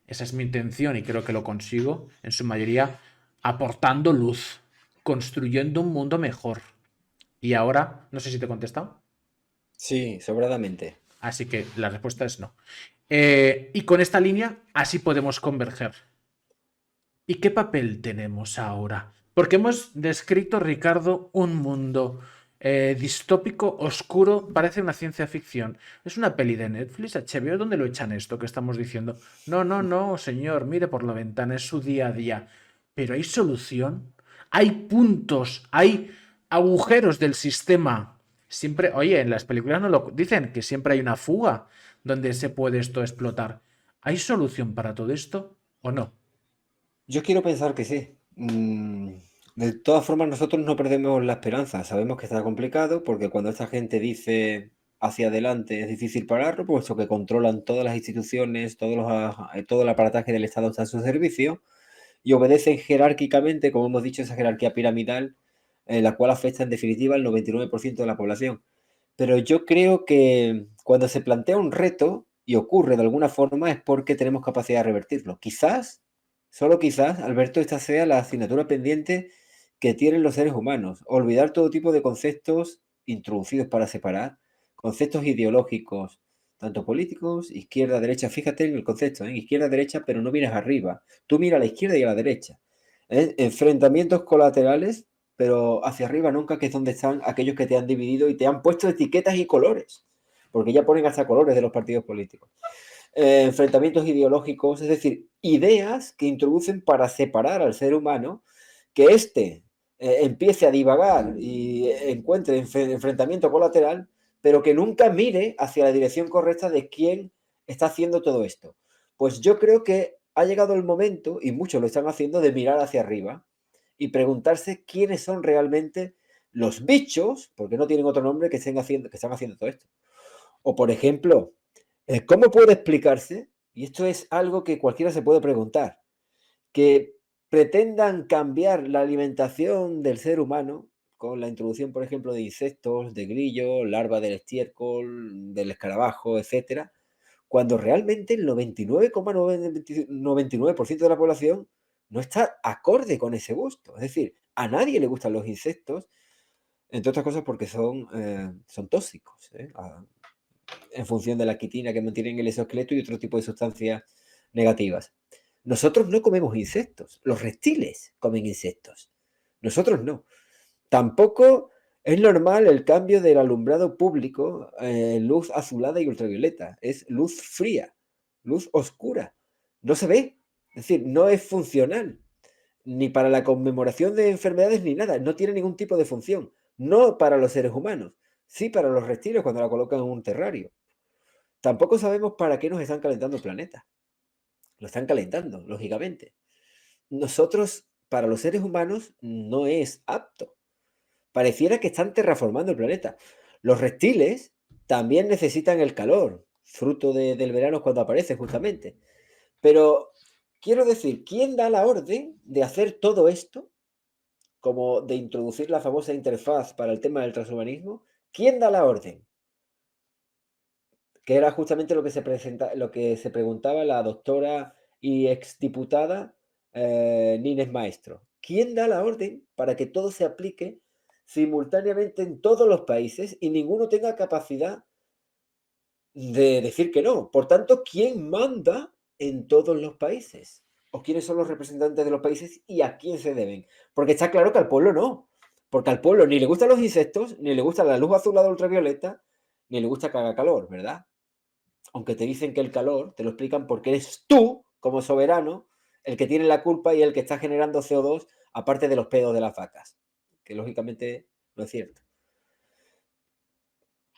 Esa es mi intención y creo que lo consigo en su mayoría aportando luz, construyendo un mundo mejor. Y ahora, no sé si te he contestado, Sí, sobradamente. así que la respuesta es no. Y con esta línea, así podemos converger. ¿Y qué papel tenemos ahora? Porque hemos descrito, Ricardo, un mundo distópico, oscuro, parece una ciencia ficción. Es una peli de Netflix, HBO, ¿dónde lo echan esto que estamos diciendo? No, no, no, señor, mire por la ventana, es su día a día. Pero hay solución, hay puntos, hay agujeros del sistema. Siempre, oye, en las películas no lo dicen, que siempre hay una fuga donde se puede esto explotar. ¿Hay solución para todo esto o no? Yo quiero pensar que sí. De todas formas, nosotros no perdemos la esperanza. Sabemos que está complicado porque cuando esta gente dice hacia adelante es difícil pararlo, puesto que controlan todas las instituciones, todo el aparataje del Estado está a su servicio y obedecen jerárquicamente, como hemos dicho, esa jerarquía piramidal, la cual afecta en definitiva al 99% de la población. Pero yo creo que cuando se plantea un reto y ocurre de alguna forma es porque tenemos capacidad de revertirlo. Quizás, solo quizás, Alberto, esta sea la asignatura pendiente que tienen los seres humanos. Olvidar todo tipo de conceptos introducidos para separar, conceptos ideológicos, tanto políticos, izquierda, derecha. Fíjate en el concepto, izquierda, derecha, pero no miras arriba. Tú miras a la izquierda y a la derecha. Enfrentamientos colaterales pero hacia arriba nunca, que es donde están aquellos que te han dividido y te han puesto etiquetas y colores, porque ya ponen hasta colores de los partidos políticos. Enfrentamientos ideológicos, es decir, ideas que introducen para separar al ser humano, que éste empiece a divagar y encuentre enfrentamiento colateral, pero que nunca mire hacia la dirección correcta de quién está haciendo todo esto. Pues yo creo que ha llegado el momento, y muchos lo están haciendo, de mirar hacia arriba y preguntarse quiénes son realmente los bichos, porque no tienen otro nombre, que están haciendo todo esto. O, por ejemplo, ¿cómo puede explicarse? Y esto es algo que cualquiera se puede preguntar, que pretendan cambiar la alimentación del ser humano con la introducción, por ejemplo, de insectos, de grillos, larvas del estiércol, del escarabajo, etcétera, cuando realmente el 99,99% de la población no está acorde con ese gusto. Es decir, a nadie le gustan los insectos, entre otras cosas porque son tóxicos, en función de la quitina que mantienen el exoesqueleto y otro tipo de sustancias negativas. Nosotros no comemos insectos, los reptiles comen insectos, nosotros no. Tampoco es normal el cambio del alumbrado público en luz azulada y ultravioleta. Es luz fría, luz oscura. No se ve. Es decir, no es funcional. Ni para la conmemoración de enfermedades ni nada. No tiene ningún tipo de función. No para los seres humanos. Sí para los reptiles cuando la colocan en un terrario. Tampoco sabemos para qué nos están calentando el planeta. lo están calentando, lógicamente. Nosotros, para los seres humanos, no es apto. Pareciera que están terraformando el planeta. Los reptiles también necesitan el calor, fruto del verano cuando aparece justamente. Pero quiero decir, ¿quién da la orden de hacer todo esto, como de introducir la famosa interfaz para el tema del transhumanismo? ¿Quién da la orden? Que era justamente lo que se preguntaba la doctora y exdiputada Nines Maestro. ¿Quién da la orden para que todo se aplique simultáneamente en todos los países y ninguno tenga capacidad de decir que no? Por tanto, ¿quién manda en todos los países? ¿O quiénes son los representantes de los países y a quién se deben? Porque está claro que al pueblo no. Porque al pueblo ni le gustan los insectos, ni le gusta la luz azulada ultravioleta, ni le gusta que haga calor, ¿verdad? Aunque te dicen que el calor, te lo explican porque eres tú, como soberano, el que tiene la culpa y el que está generando CO2, aparte de los pedos de las vacas, que lógicamente no es cierto.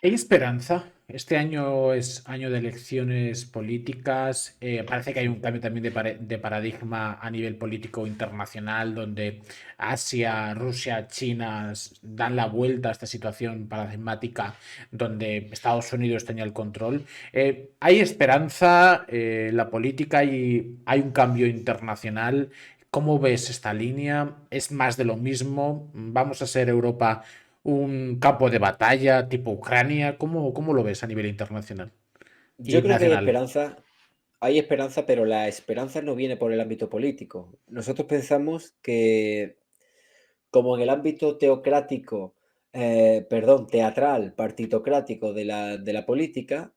Hay esperanza. Este año es año de elecciones políticas. Parece que hay un cambio también de paradigma a nivel político internacional, donde Asia, Rusia, China dan la vuelta a esta situación paradigmática donde Estados Unidos tenía el control. Hay esperanza en la política y hay un cambio internacional. ¿Cómo ves esta línea? ¿Es más de lo mismo? ¿Vamos a ser Europa un campo de batalla tipo Ucrania? ¿Cómo lo ves a nivel internacional y Yo creo que nacional? hay esperanza, pero la esperanza no viene por el ámbito político. Nosotros pensamos que, como en el ámbito teocrático, perdón, teatral, partitocrático de la política,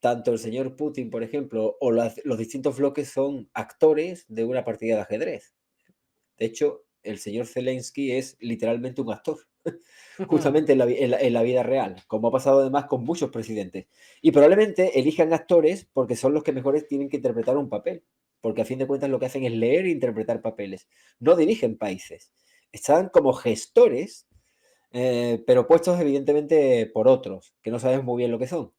tanto el señor Putin, por ejemplo, o los distintos bloques son actores de una partida de ajedrez. De hecho, el señor Zelensky es literalmente un actor, justamente en la vida real, como ha pasado además con muchos presidentes. Y probablemente elijan actores porque son los que mejores tienen que interpretar un papel, porque a fin de cuentas lo que hacen es leer e interpretar papeles. No dirigen países, están como gestores, pero puestos evidentemente por otros, que no sabemos muy bien lo que son.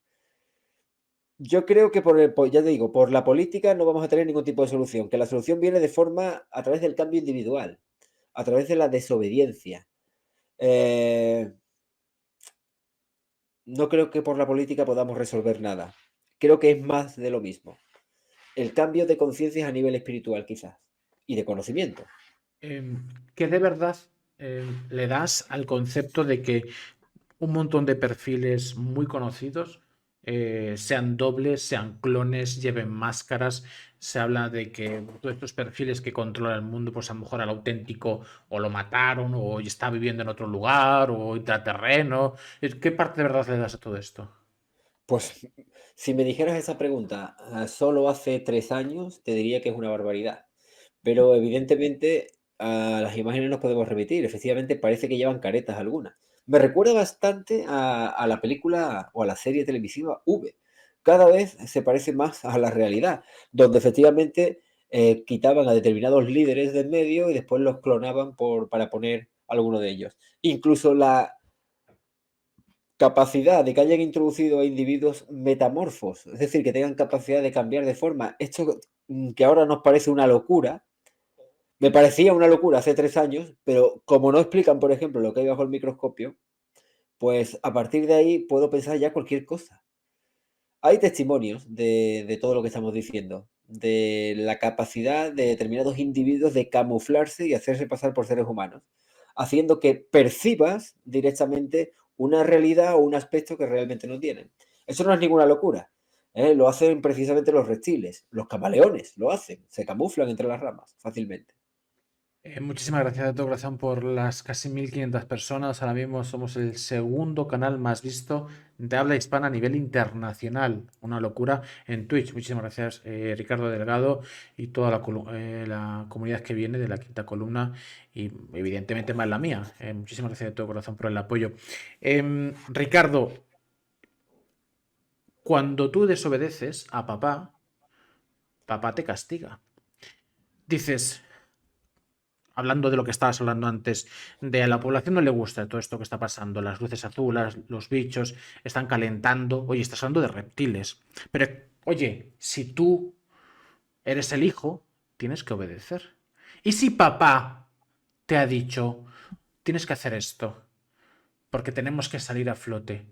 Yo creo que ya te digo, por la política no vamos a tener ningún tipo de solución, que la solución viene de forma a través del cambio individual, a través de la desobediencia. Eh, no creo que por la política podamos resolver nada. Creo que es más de lo mismo. El cambio de conciencias a nivel espiritual, quizás, y de conocimiento. ¿Qué de verdad le das al concepto de que un montón de perfiles muy conocidos sean dobles, sean clones, lleven máscaras? Se habla de que todos estos perfiles que controlan el mundo, pues a lo mejor al auténtico o lo mataron o está viviendo en otro lugar o intraterreno. ¿Qué parte de verdad le das a todo esto? Pues si me dijeras esa pregunta solo hace 3 años, te diría que es una barbaridad. Pero evidentemente las imágenes nos podemos remitir. Efectivamente, parece que llevan caretas algunas. Me recuerda bastante a la película o a la serie televisiva V. Cada vez se parece más a la realidad, donde efectivamente quitaban a determinados líderes del medio y después los clonaban para poner alguno de ellos. Incluso la capacidad de que hayan introducido a individuos metamorfos, es decir, que tengan capacidad de cambiar de forma. Esto que ahora nos parece una locura, me parecía una locura hace 3 años, pero como no explican, por ejemplo, lo que hay bajo el microscopio, pues a partir de ahí puedo pensar ya cualquier cosa. Hay testimonios de todo lo que estamos diciendo, de la capacidad de determinados individuos de camuflarse y hacerse pasar por seres humanos, haciendo que percibas directamente una realidad o un aspecto que realmente no tienen. Eso no es ninguna locura. Lo hacen precisamente los reptiles, los camaleones lo hacen, se camuflan entre las ramas fácilmente. Muchísimas gracias de todo corazón por las casi 1.500 personas. Ahora mismo somos el segundo canal más visto de habla hispana a nivel internacional. Una locura en Twitch. Muchísimas gracias, Ricardo Delgado y toda la comunidad que viene de la quinta columna y evidentemente más la mía. Muchísimas gracias de todo corazón por el apoyo. Ricardo, cuando tú desobedeces a papá, papá te castiga. Dices, hablando de lo que estabas hablando antes, de a la población no le gusta todo esto que está pasando, las luces azules, los bichos están calentando. Oye, estás hablando de reptiles. Pero, oye, si tú eres el hijo, tienes que obedecer. ¿Y si papá te ha dicho, tienes que hacer esto, porque tenemos que salir a flote?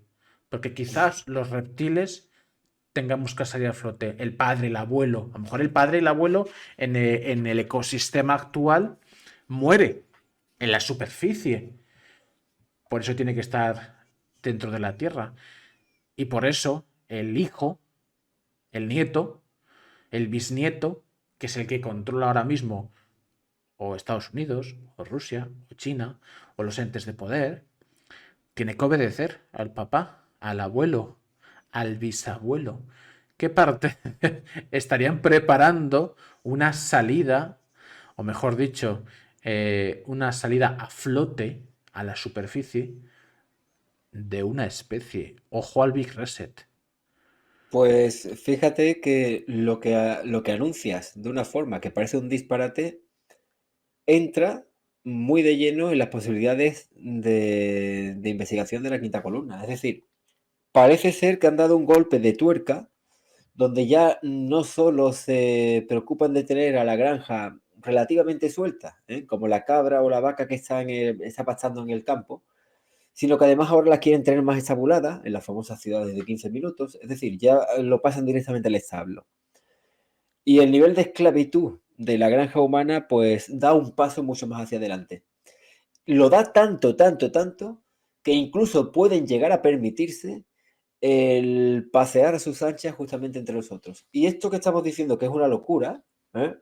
Porque quizás los reptiles tengamos que salir a flote. El padre, el abuelo. A lo mejor el padre y el abuelo en el ecosistema actual muere en la superficie. Por eso tiene que estar dentro de la tierra. Y por eso el hijo, el nieto, el bisnieto, que es el que controla ahora mismo o Estados Unidos, o Rusia, o China, o los entes de poder, tiene que obedecer al papá, al abuelo, al bisabuelo. ¿Qué parte estarían preparando una salida, o mejor dicho, una salida a flote, a la superficie, de una especie? Ojo al Big Reset. Pues fíjate que lo que anuncias de una forma que parece un disparate entra muy de lleno en las posibilidades de investigación de la quinta columna. Es decir, parece ser que han dado un golpe de tuerca donde ya no solo se preocupan de tener a la granja relativamente suelta, como la cabra o la vaca que está pastando en el campo, sino que además ahora las quieren tener más estabuladas en las famosas ciudades de 15 minutos, es decir, ya lo pasan directamente al establo. Y el nivel de esclavitud de la granja humana pues da un paso mucho más hacia adelante. Lo da tanto, tanto, tanto, que incluso pueden llegar a permitirse el pasear a sus anchas justamente entre nosotros. Y esto que estamos diciendo que es una locura, ¿eh?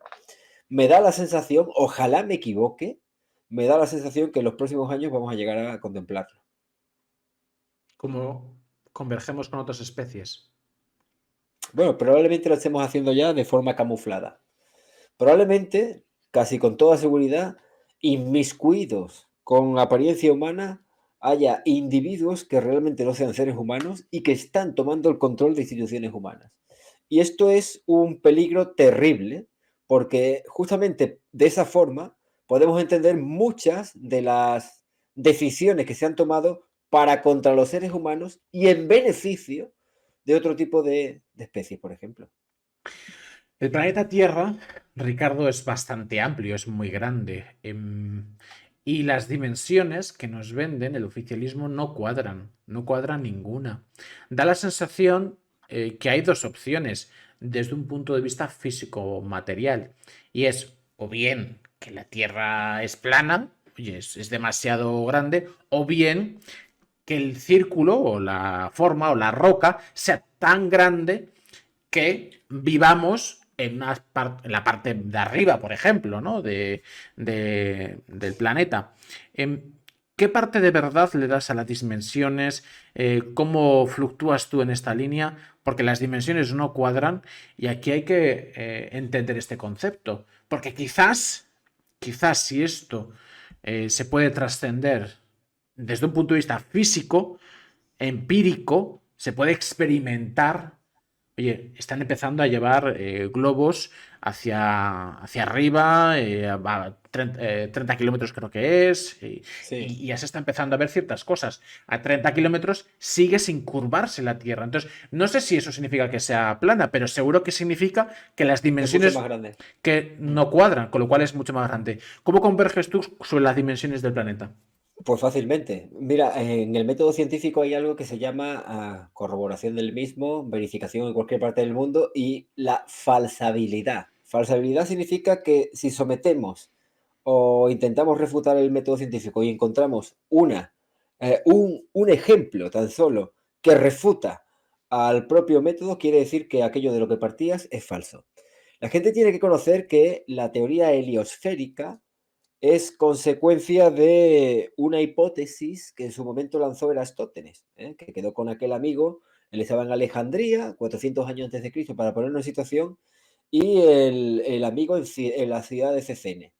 Me da la sensación, ojalá me equivoque, me da la sensación que en los próximos años vamos a llegar a contemplarlo. Como convergemos con otras especies. Bueno, probablemente lo estemos haciendo ya de forma camuflada. Probablemente, casi con toda seguridad, inmiscuidos con apariencia humana, haya individuos que realmente no sean seres humanos y que están tomando el control de instituciones humanas. Y esto es un peligro terrible, porque justamente de esa forma podemos entender muchas de las decisiones que se han tomado para contra los seres humanos y en beneficio de otro tipo de especies, por ejemplo. El planeta Tierra, Ricardo, es bastante amplio, es muy grande. Y las dimensiones que nos venden el oficialismo no cuadran, no cuadran ninguna. Da la sensación que hay dos opciones desde un punto de vista físico-material. Y es o bien que la Tierra es plana, oye, es demasiado grande, o bien que el círculo o la forma o la roca sea tan grande que vivamos en la parte de arriba, por ejemplo, ¿no? Del planeta. ¿Qué parte de verdad le das a las dimensiones? ¿Cómo fluctúas tú en esta línea? Porque las dimensiones no cuadran y aquí hay que entender este concepto. Porque quizás si esto se puede trascender desde un punto de vista físico, empírico, se puede experimentar. Oye, están empezando a llevar globos hacia arriba, 30 kilómetros creo que es, Sí. y ya se está empezando a ver ciertas cosas. A 30 kilómetros sigue sin curvarse la Tierra. Entonces, no sé si eso significa que sea plana, pero seguro que significa que las Es mucho más dimensiones grande. que no cuadran, con lo cual es mucho más grande. ¿Cómo converges tú sobre las dimensiones del planeta? Pues fácilmente. Mira, en el método científico hay algo que se llama corroboración del mismo, verificación en cualquier parte del mundo y la falsabilidad. Falsabilidad significa que si sometemos o intentamos refutar el método científico y encontramos un ejemplo tan solo que refuta al propio método, quiere decir que aquello de lo que partías es falso. La gente tiene que conocer que la teoría heliosférica es consecuencia de una hipótesis que en su momento lanzó Erastótenes, que quedó con aquel amigo, él estaba en Alejandría, 400 años antes de Cristo, para ponernos en situación, y el amigo en la ciudad de Cecene.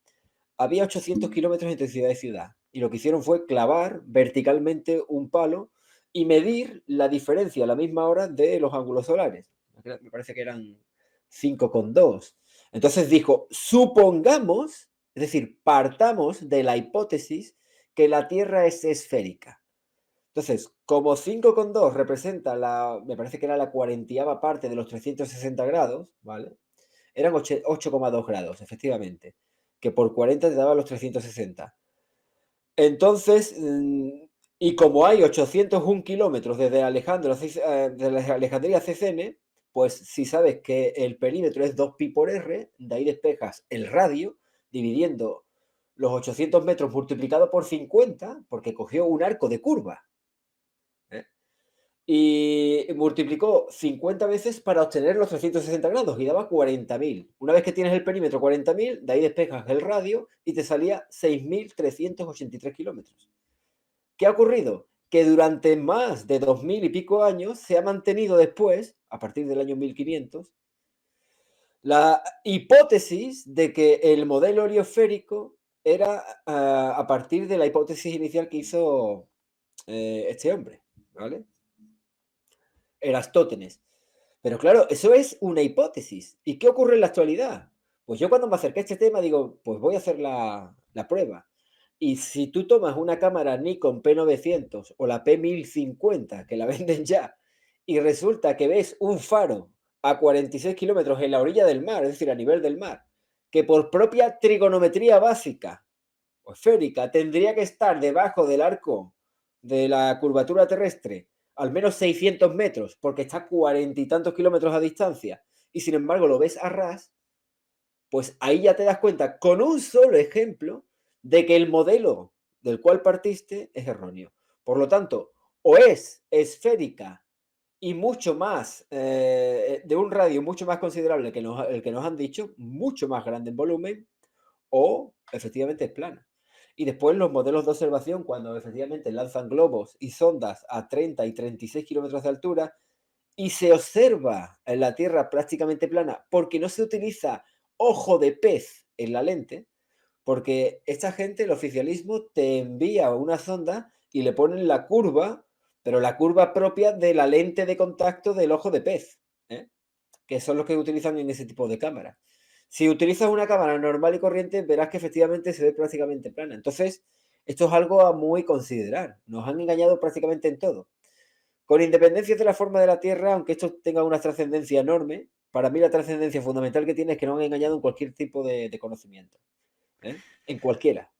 Había 800 kilómetros entre ciudad y ciudad, y lo que hicieron fue clavar verticalmente un palo y medir la diferencia a la misma hora de los ángulos solares. Me parece que eran 5,2. Entonces dijo, supongamos, es decir, partamos de la hipótesis que la Tierra es esférica. Entonces, como 5,2 representa me parece que era la 40ª parte de los 360 grados, ¿vale? eran 8,2 grados, efectivamente, que por 40 te daba los 360. Entonces, y como hay 801 kilómetros desde Alejandría a CCN, pues si sabes que el perímetro es 2pi por r, de ahí despejas el radio, dividiendo los 800 metros multiplicado por 50, porque cogió un arco de curva, ¿eh? Y multiplicó 50 veces para obtener los 360 grados y daba 40.000. Una vez que tienes el perímetro 40.000, de ahí despejas el radio y te salía 6.383 kilómetros. ¿Qué ha ocurrido? Que durante más de 2000 y pico años se ha mantenido después, a partir del año 1500, la hipótesis de que el modelo heliosférico era a partir de la hipótesis inicial que hizo este hombre, ¿vale? Erastótenes. Pero claro, eso es una hipótesis. ¿Y qué ocurre en la actualidad? Pues yo cuando me acerqué a este tema digo, pues voy a hacer la prueba. Y si tú tomas una cámara Nikon P900 o la P1050, que la venden ya, y resulta que ves un faro a 46 kilómetros en la orilla del mar, es decir, a nivel del mar, que por propia trigonometría básica o esférica tendría que estar debajo del arco de la curvatura terrestre al menos 600 metros, porque está a 40 y tantos kilómetros a distancia, y sin embargo lo ves a ras, pues ahí ya te das cuenta con un solo ejemplo de que el modelo del cual partiste es erróneo. Por lo tanto, o es esférica y mucho más, de un radio mucho más considerable que el que nos han dicho, mucho más grande en volumen, o efectivamente es plana. Y después los modelos de observación, cuando efectivamente lanzan globos y sondas a 30 y 36 kilómetros de altura y se observa en la Tierra prácticamente plana porque no se utiliza ojo de pez en la lente, porque esta gente, el oficialismo, te envía una sonda y le ponen la curva, pero la curva propia de la lente de contacto del ojo de pez, ¿eh? Que son los que utilizan en ese tipo de cámara. Si utilizas una cámara normal y corriente, verás que efectivamente se ve prácticamente plana. Entonces, esto es algo a muy considerar. Nos han engañado prácticamente en todo. Con independencia de la forma de la Tierra, aunque esto tenga una trascendencia enorme, para mí la trascendencia fundamental que tiene es que nos han engañado en cualquier tipo de conocimiento, ¿eh? En cualquiera.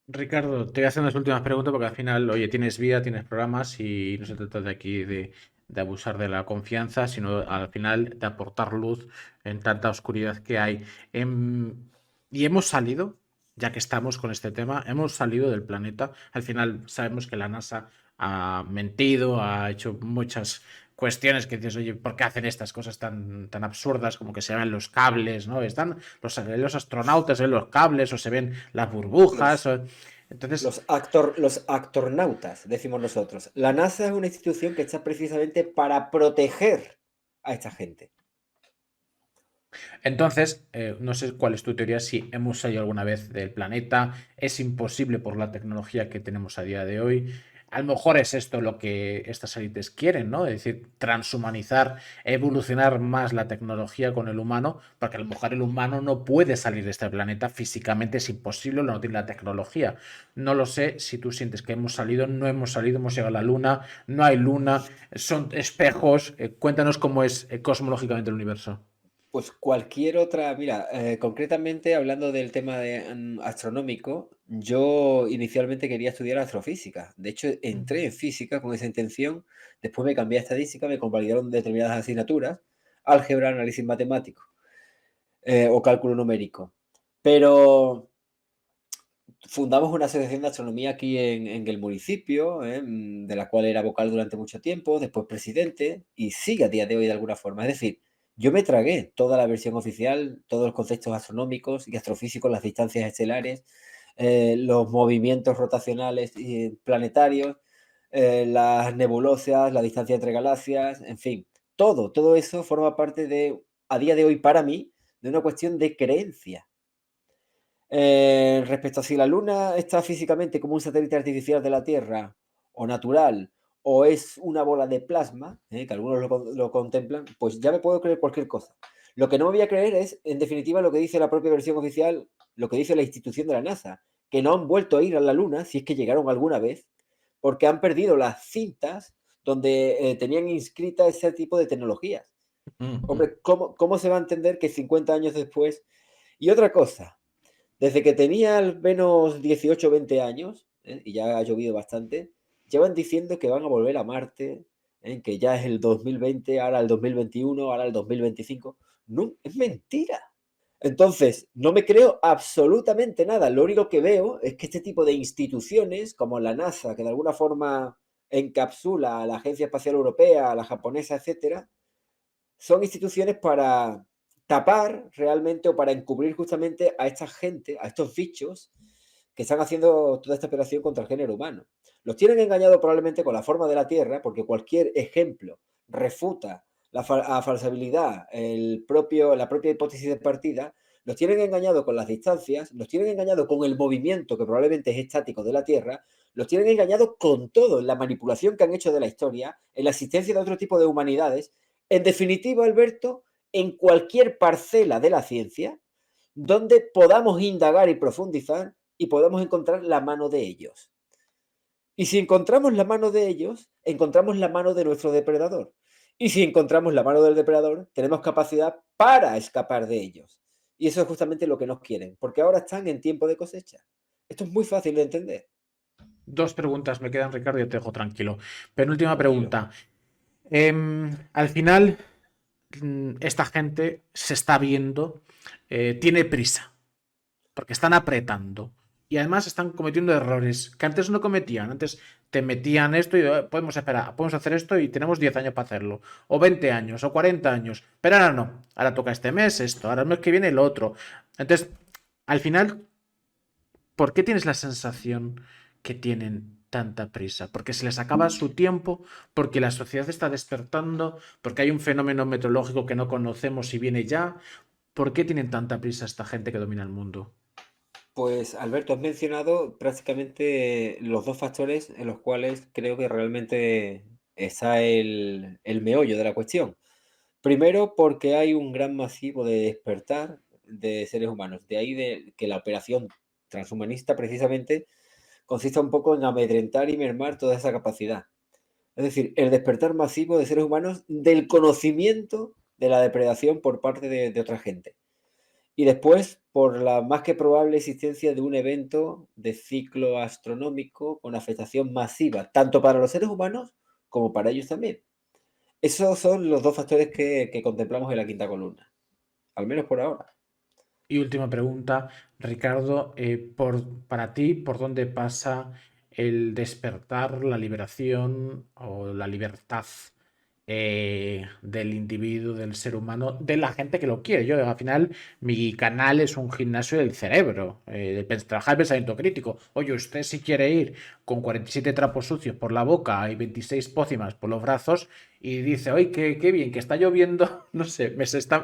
Ricardo, te voy a hacer unas últimas preguntas porque al final, oye, tienes vida, tienes programas y no se trata de aquí de abusar de la confianza, sino al final de aportar luz en tanta oscuridad que hay. Y hemos salido, ya que estamos con este tema, hemos salido del planeta. Al final sabemos que la NASA ha mentido, ha hecho muchas cuestiones que dices, oye, ¿por qué hacen estas cosas tan absurdas como que se ven los cables, ¿no? Están los astronautas, ven los cables o se ven las burbujas. Los, Entonces, los actornautas, decimos nosotros. La NASA es una institución que está precisamente para proteger a esta gente. no sé cuál es tu teoría, si hemos salido alguna vez del planeta, es imposible por la tecnología que tenemos a día de hoy. A lo mejor es esto lo que estas élites quieren, ¿no? Es decir, transhumanizar, evolucionar más la tecnología con el humano, porque a lo mejor el humano no puede salir de este planeta físicamente, es imposible, no tiene la tecnología. No lo sé si tú sientes que hemos salido, no hemos salido, hemos llegado a la luna, no hay luna, son espejos. Cuéntanos cómo es cosmológicamente el universo. Pues cualquier otra, mira, concretamente hablando del tema astronómico, yo inicialmente quería estudiar astrofísica. De hecho, entré en física con esa intención, después me cambié a estadística, me convalidaron determinadas asignaturas, álgebra, análisis matemático o cálculo numérico. Pero fundamos una asociación de astronomía aquí en el municipio, de la cual era vocal durante mucho tiempo, después presidente, y sigue a día de hoy de alguna forma. Es decir, yo me tragué toda la versión oficial, todos los conceptos astronómicos y astrofísicos, las distancias estelares, los movimientos rotacionales y planetarios, las nebulosas, la distancia entre galaxias, en fin, todo eso forma parte de, a día de hoy para mí, de una cuestión de creencia. Respecto a si la Luna está físicamente como un satélite artificial de la Tierra o natural o es una bola de plasma, que algunos lo contemplan, pues ya me puedo creer cualquier cosa. Lo que no me voy a creer es, en definitiva, lo que dice la propia versión oficial, lo que dice la institución de la NASA, que no han vuelto a ir a la Luna, si es que llegaron alguna vez, porque han perdido las cintas donde tenían inscrita ese tipo de tecnologías. Ujú. Hombre, ¿cómo se va a entender que 50 años después? Y otra cosa, desde que tenía al menos 18 o 20 años, y ya ha llovido bastante, llevan diciendo que van a volver a Marte, que ya es el 2020, ahora el 2021, ahora el 2025. No, es mentira. Entonces, no me creo absolutamente nada. Lo único que veo es que este tipo de instituciones, como la NASA, que de alguna forma encapsula a la Agencia Espacial Europea, a la japonesa, etcétera, son instituciones para tapar realmente o para encubrir justamente a esta gente, a estos bichos que están haciendo toda esta operación contra el género humano. Los tienen engañado probablemente con la forma de la Tierra, porque cualquier ejemplo refuta la falsabilidad, la propia hipótesis de partida. Los tienen engañado con las distancias, los tienen engañado con el movimiento que probablemente es estático de la Tierra, los tienen engañado con todo, en la manipulación que han hecho de la historia, en la existencia de otro tipo de humanidades. En definitiva, Alberto, en cualquier parcela de la ciencia donde podamos indagar y profundizar y podamos encontrar la mano de ellos. Y si encontramos la mano de ellos, encontramos la mano de nuestro depredador. Y si encontramos la mano del depredador, tenemos capacidad para escapar de ellos. Y eso es justamente lo que nos quieren, porque ahora están en tiempo de cosecha. Esto es muy fácil de entender. Dos preguntas me quedan, Ricardo, y ya te dejo tranquilo. Penúltima Tranquilo. pregunta. Al final, esta gente se está viendo, tiene prisa, porque están apretando. Y además están cometiendo errores que antes no cometían. Antes te metían esto y podemos esperar, podemos hacer esto y tenemos 10 años para hacerlo. O 20 años, o 40 años. Pero ahora no. Ahora toca este mes esto, ahora el mes que viene el otro. Entonces, al final, ¿por qué tienes la sensación que tienen tanta prisa? ¿Porque se les acaba su tiempo? ¿Porque la sociedad está despertando? ¿Porque hay un fenómeno meteorológico que no conocemos y viene ya? ¿Por qué tienen tanta prisa esta gente que domina el mundo? Pues Alberto, has mencionado prácticamente los dos factores en los cuales creo que realmente está el meollo de la cuestión. Primero, porque hay un gran masivo de despertar de seres humanos. De ahí que la operación transhumanista precisamente consiste un poco en amedrentar y mermar toda esa capacidad. Es decir, el despertar masivo de seres humanos del conocimiento de la depredación por parte de otra gente. Y después, por la más que probable existencia de un evento de ciclo astronómico con afectación masiva, tanto para los seres humanos como para ellos también. Esos son los dos factores que contemplamos en la quinta columna, al menos por ahora. Y última pregunta, Ricardo, para ti, ¿por dónde pasa el despertar, la liberación o la libertad del individuo, del ser humano, de la gente que lo quiere? Yo, al final, mi canal es un gimnasio del cerebro, trabajar el pensamiento crítico. Oye, usted si quiere ir con 47 trapos sucios por la boca y 26 pócimas por los brazos y dice, oye, qué bien, que está lloviendo, no sé,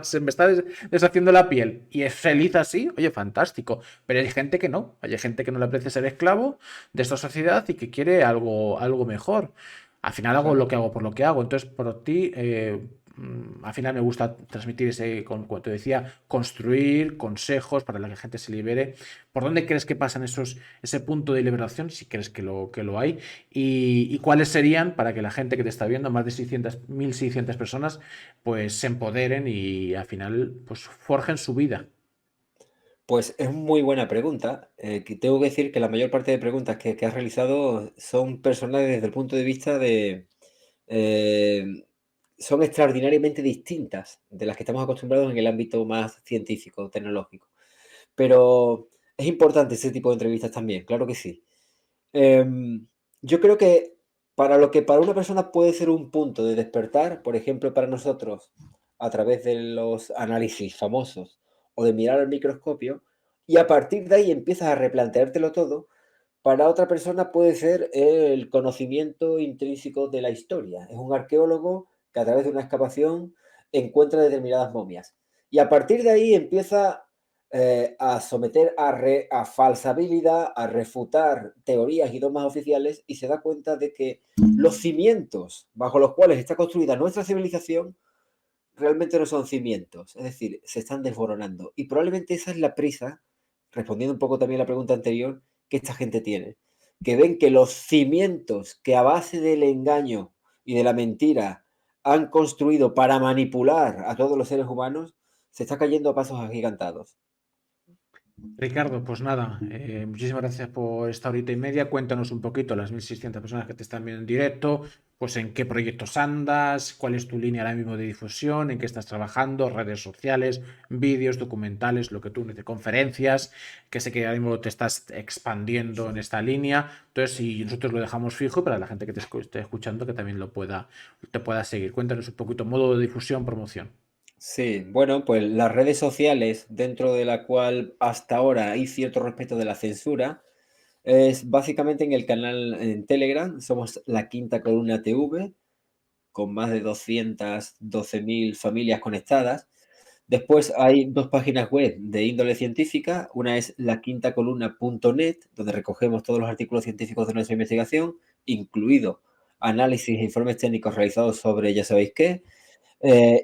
se me está deshaciendo la piel y es feliz así, oye, fantástico. Pero hay gente que no, hay gente que no le apetece ser esclavo de esta sociedad y que quiere algo mejor. Al final hago lo Claro. que hago por lo que hago. Entonces, por ti, al final me gusta transmitir ese, como te decía, construir consejos para que la gente se libere. ¿Por dónde crees que pasan ese punto de liberación? Si crees que lo hay. Y cuáles serían para que la gente que te está viendo, más de 1.600 personas, pues se empoderen y al final pues forjen su vida. Pues es muy buena pregunta. Que tengo que decir que la mayor parte de preguntas que has realizado son personales desde el punto de vista de... eh, son extraordinariamente distintas de las que estamos acostumbrados en el ámbito más científico, tecnológico. Pero es importante ese tipo de entrevistas también, claro que sí. Yo creo que para lo que para una persona puede ser un punto de despertar, por ejemplo, para nosotros, a través de los análisis famosos o de mirar al microscopio, y a partir de ahí empiezas a replanteártelo todo, para otra persona puede ser el conocimiento intrínseco de la historia. Es un arqueólogo que a través de una excavación encuentra determinadas momias. Y a partir de ahí empieza a someter a falsabilidad, a refutar teorías y dogmas oficiales y se da cuenta de que los cimientos bajo los cuales está construida nuestra civilización realmente no son cimientos, es decir, se están desboronando. Y probablemente esa es la prisa, respondiendo un poco también a la pregunta anterior, que esta gente tiene. Que ven que los cimientos que a base del engaño y de la mentira han construido para manipular a todos los seres humanos se está cayendo a pasos agigantados. Ricardo, pues nada, muchísimas gracias por esta horita y media. Cuéntanos un poquito, las 1.600 personas que te están viendo en directo, pues en qué proyectos andas, cuál es tu línea ahora mismo de difusión, en qué estás trabajando, redes sociales, vídeos, documentales, lo que tú necesites, conferencias, que sé que ahora mismo te estás expandiendo en esta línea. Entonces, si nosotros lo dejamos fijo para la gente que te esté escuchando, que también te pueda seguir. Cuéntanos un poquito modo de difusión, promoción. Sí, bueno, pues las redes sociales, dentro de la cual hasta ahora hay cierto respeto de la censura, es básicamente en el canal en Telegram, somos La Quinta Columna TV, con más de 212.000 familias conectadas. Después hay dos páginas web de índole científica, una es laquintacolumna.net, donde recogemos todos los artículos científicos de nuestra investigación, incluido análisis e informes técnicos realizados sobre ya sabéis qué,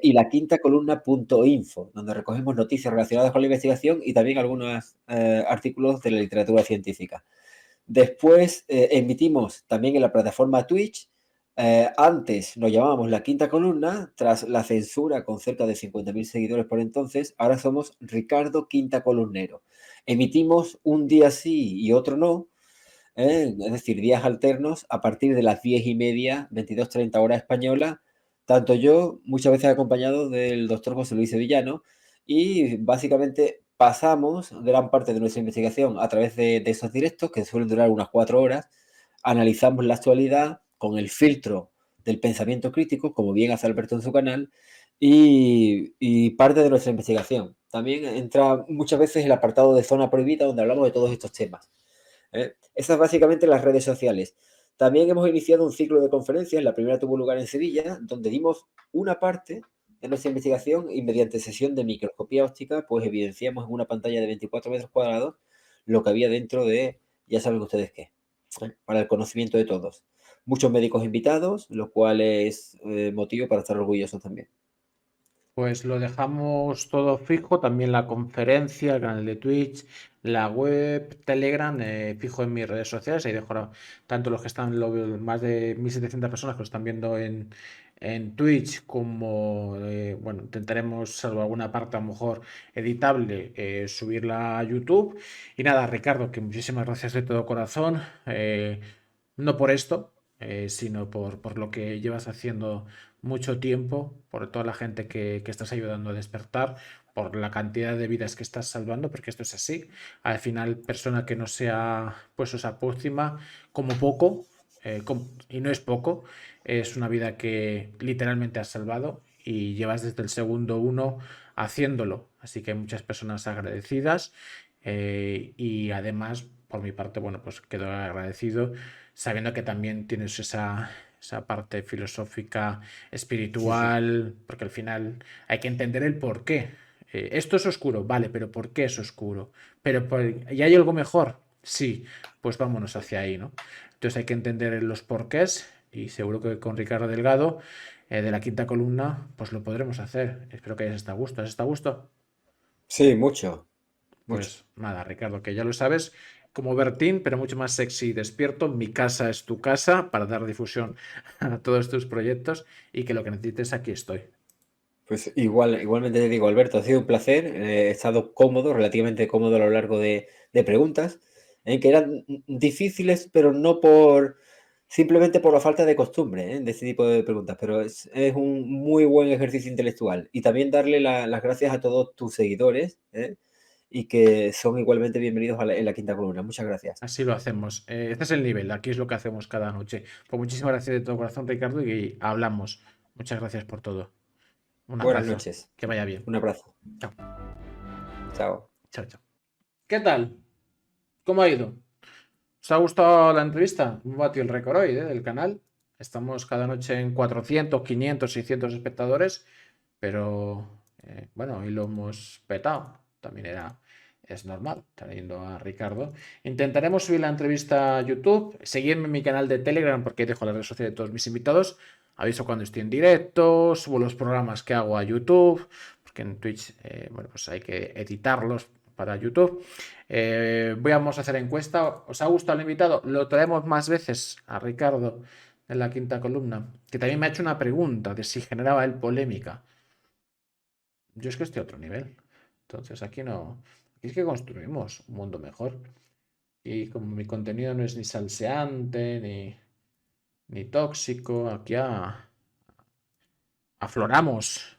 y laquintacolumna.info, donde recogemos noticias relacionadas con la investigación y también algunos artículos de la literatura científica. Después emitimos también en la plataforma Twitch. Antes nos llamábamos La Quinta Columna, tras la censura con cerca de 50.000 seguidores por entonces, ahora somos Ricardo Quinta Columnero. Emitimos un día sí y otro no, es decir, días alternos a partir de las 10:30, 22:30 hora española, tanto yo, muchas veces acompañado del doctor José Luis Sevillano, y básicamente pasamos gran parte de nuestra investigación a través de esos directos, que suelen durar unas 4 horas, analizamos la actualidad con el filtro del pensamiento crítico, como bien hace Alberto en su canal, y parte de nuestra investigación. También entra muchas veces el apartado de zona prohibida, donde hablamos de todos estos temas. Esas básicamente las redes sociales. También hemos iniciado un ciclo de conferencias, la primera tuvo lugar en Sevilla, donde dimos una parte de nuestra investigación y mediante sesión de microscopía óptica, pues evidenciamos en una pantalla de 24 metros cuadrados lo que había dentro de, ya saben ustedes qué, para el conocimiento de todos. Muchos médicos invitados, lo cual es motivo para estar orgullosos también. Pues lo dejamos todo fijo, también la conferencia, el canal de Twitch, la web, Telegram, fijo en mis redes sociales. Ahí dejo tanto los que están, más de 1.700 personas que lo están viendo en Twitch, como, bueno, intentaremos, salvo alguna parte a lo mejor editable, subirla a YouTube. Y nada, Ricardo, que muchísimas gracias de todo corazón. No por esto, sino por lo que llevas haciendo mucho tiempo, por toda la gente que estás ayudando a despertar, por la cantidad de vidas que estás salvando, porque esto es así. Al final, persona que no sea pues esa pócima, como poco, y no es poco, es una vida que literalmente has salvado y llevas desde el segundo uno haciéndolo. Así que hay muchas personas agradecidas, y además, por mi parte, bueno, pues quedo agradecido sabiendo que también tienes esa parte filosófica, Sí, sí. espiritual, porque al final hay que entender el por qué. Esto es oscuro, vale, pero ¿por qué es oscuro? ¿Y hay algo mejor? Sí, pues vámonos hacia ahí, ¿no? Entonces hay que entender los porqués y seguro que con Ricardo Delgado, de la quinta columna, pues lo podremos hacer. Espero que hayas estado a gusto. ¿Has estado a gusto? Sí, mucho, mucho. Pues nada, Ricardo, que ya lo sabes, como Bertín, pero mucho más sexy y despierto. Mi casa es tu casa para dar difusión a todos tus proyectos y que lo que necesites aquí estoy. Pues igualmente te digo, Alberto, ha sido un placer. He estado cómodo, relativamente cómodo a lo largo de preguntas, que eran difíciles, pero no simplemente por la falta de costumbre, de este tipo de preguntas. Pero es un muy buen ejercicio intelectual. Y también darle las gracias a todos tus seguidores, y que son igualmente bienvenidos en la quinta columna. Muchas gracias. Así lo hacemos. Este es el nivel, aquí es lo que hacemos cada noche. Pues muchísimas gracias de todo corazón, Ricardo, y hablamos. Muchas gracias por todo. Un Buenas abrazo. noches. Que vaya bien. Un abrazo. Chao. Chao. Chao, chao. ¿Qué tal? ¿Cómo ha ido? ¿Os ha gustado la entrevista? Hemos batido el récord hoy, del canal. Estamos cada noche en 400, 500, 600 espectadores, pero bueno, hoy lo hemos petado. También es normal, trayendo a Ricardo. Intentaremos subir la entrevista a YouTube, seguirme en mi canal de Telegram porque ahí dejo las redes sociales de todos mis invitados. Aviso cuando estoy en directo, subo los programas que hago a YouTube, porque en Twitch, bueno, pues hay que editarlos para YouTube. Vamos a hacer encuesta. ¿Os ha gustado el invitado? Lo traemos más veces a Ricardo en la quinta columna, que también me ha hecho una pregunta de si generaba él polémica. Yo es que estoy a otro nivel. Entonces aquí no. Aquí es que construimos un mundo mejor. Y como mi contenido no es ni salseante, ni tóxico, aquí afloramos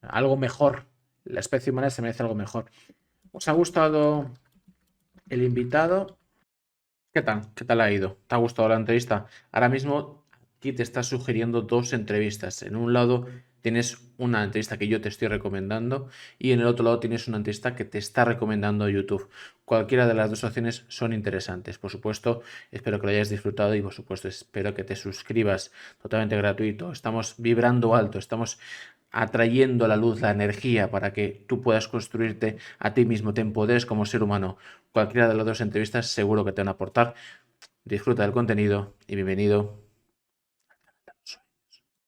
algo mejor. La especie humana se merece algo mejor. ¿Os ha gustado el invitado? ¿Qué tal? ¿Qué tal ha ido? ¿Te ha gustado la entrevista? Ahora mismo aquí te está sugiriendo dos entrevistas. En un lado tienes una entrevista que yo te estoy recomendando y en el otro lado tienes una entrevista que te está recomendando YouTube. Cualquiera de las dos opciones son interesantes. Por supuesto, espero que lo hayas disfrutado y por supuesto espero que te suscribas totalmente gratuito. Estamos vibrando alto, estamos atrayendo a la luz la energía para que tú puedas construirte a ti mismo, te empoderes como ser humano. Cualquiera de las dos entrevistas seguro que te van a aportar. Disfruta del contenido y bienvenido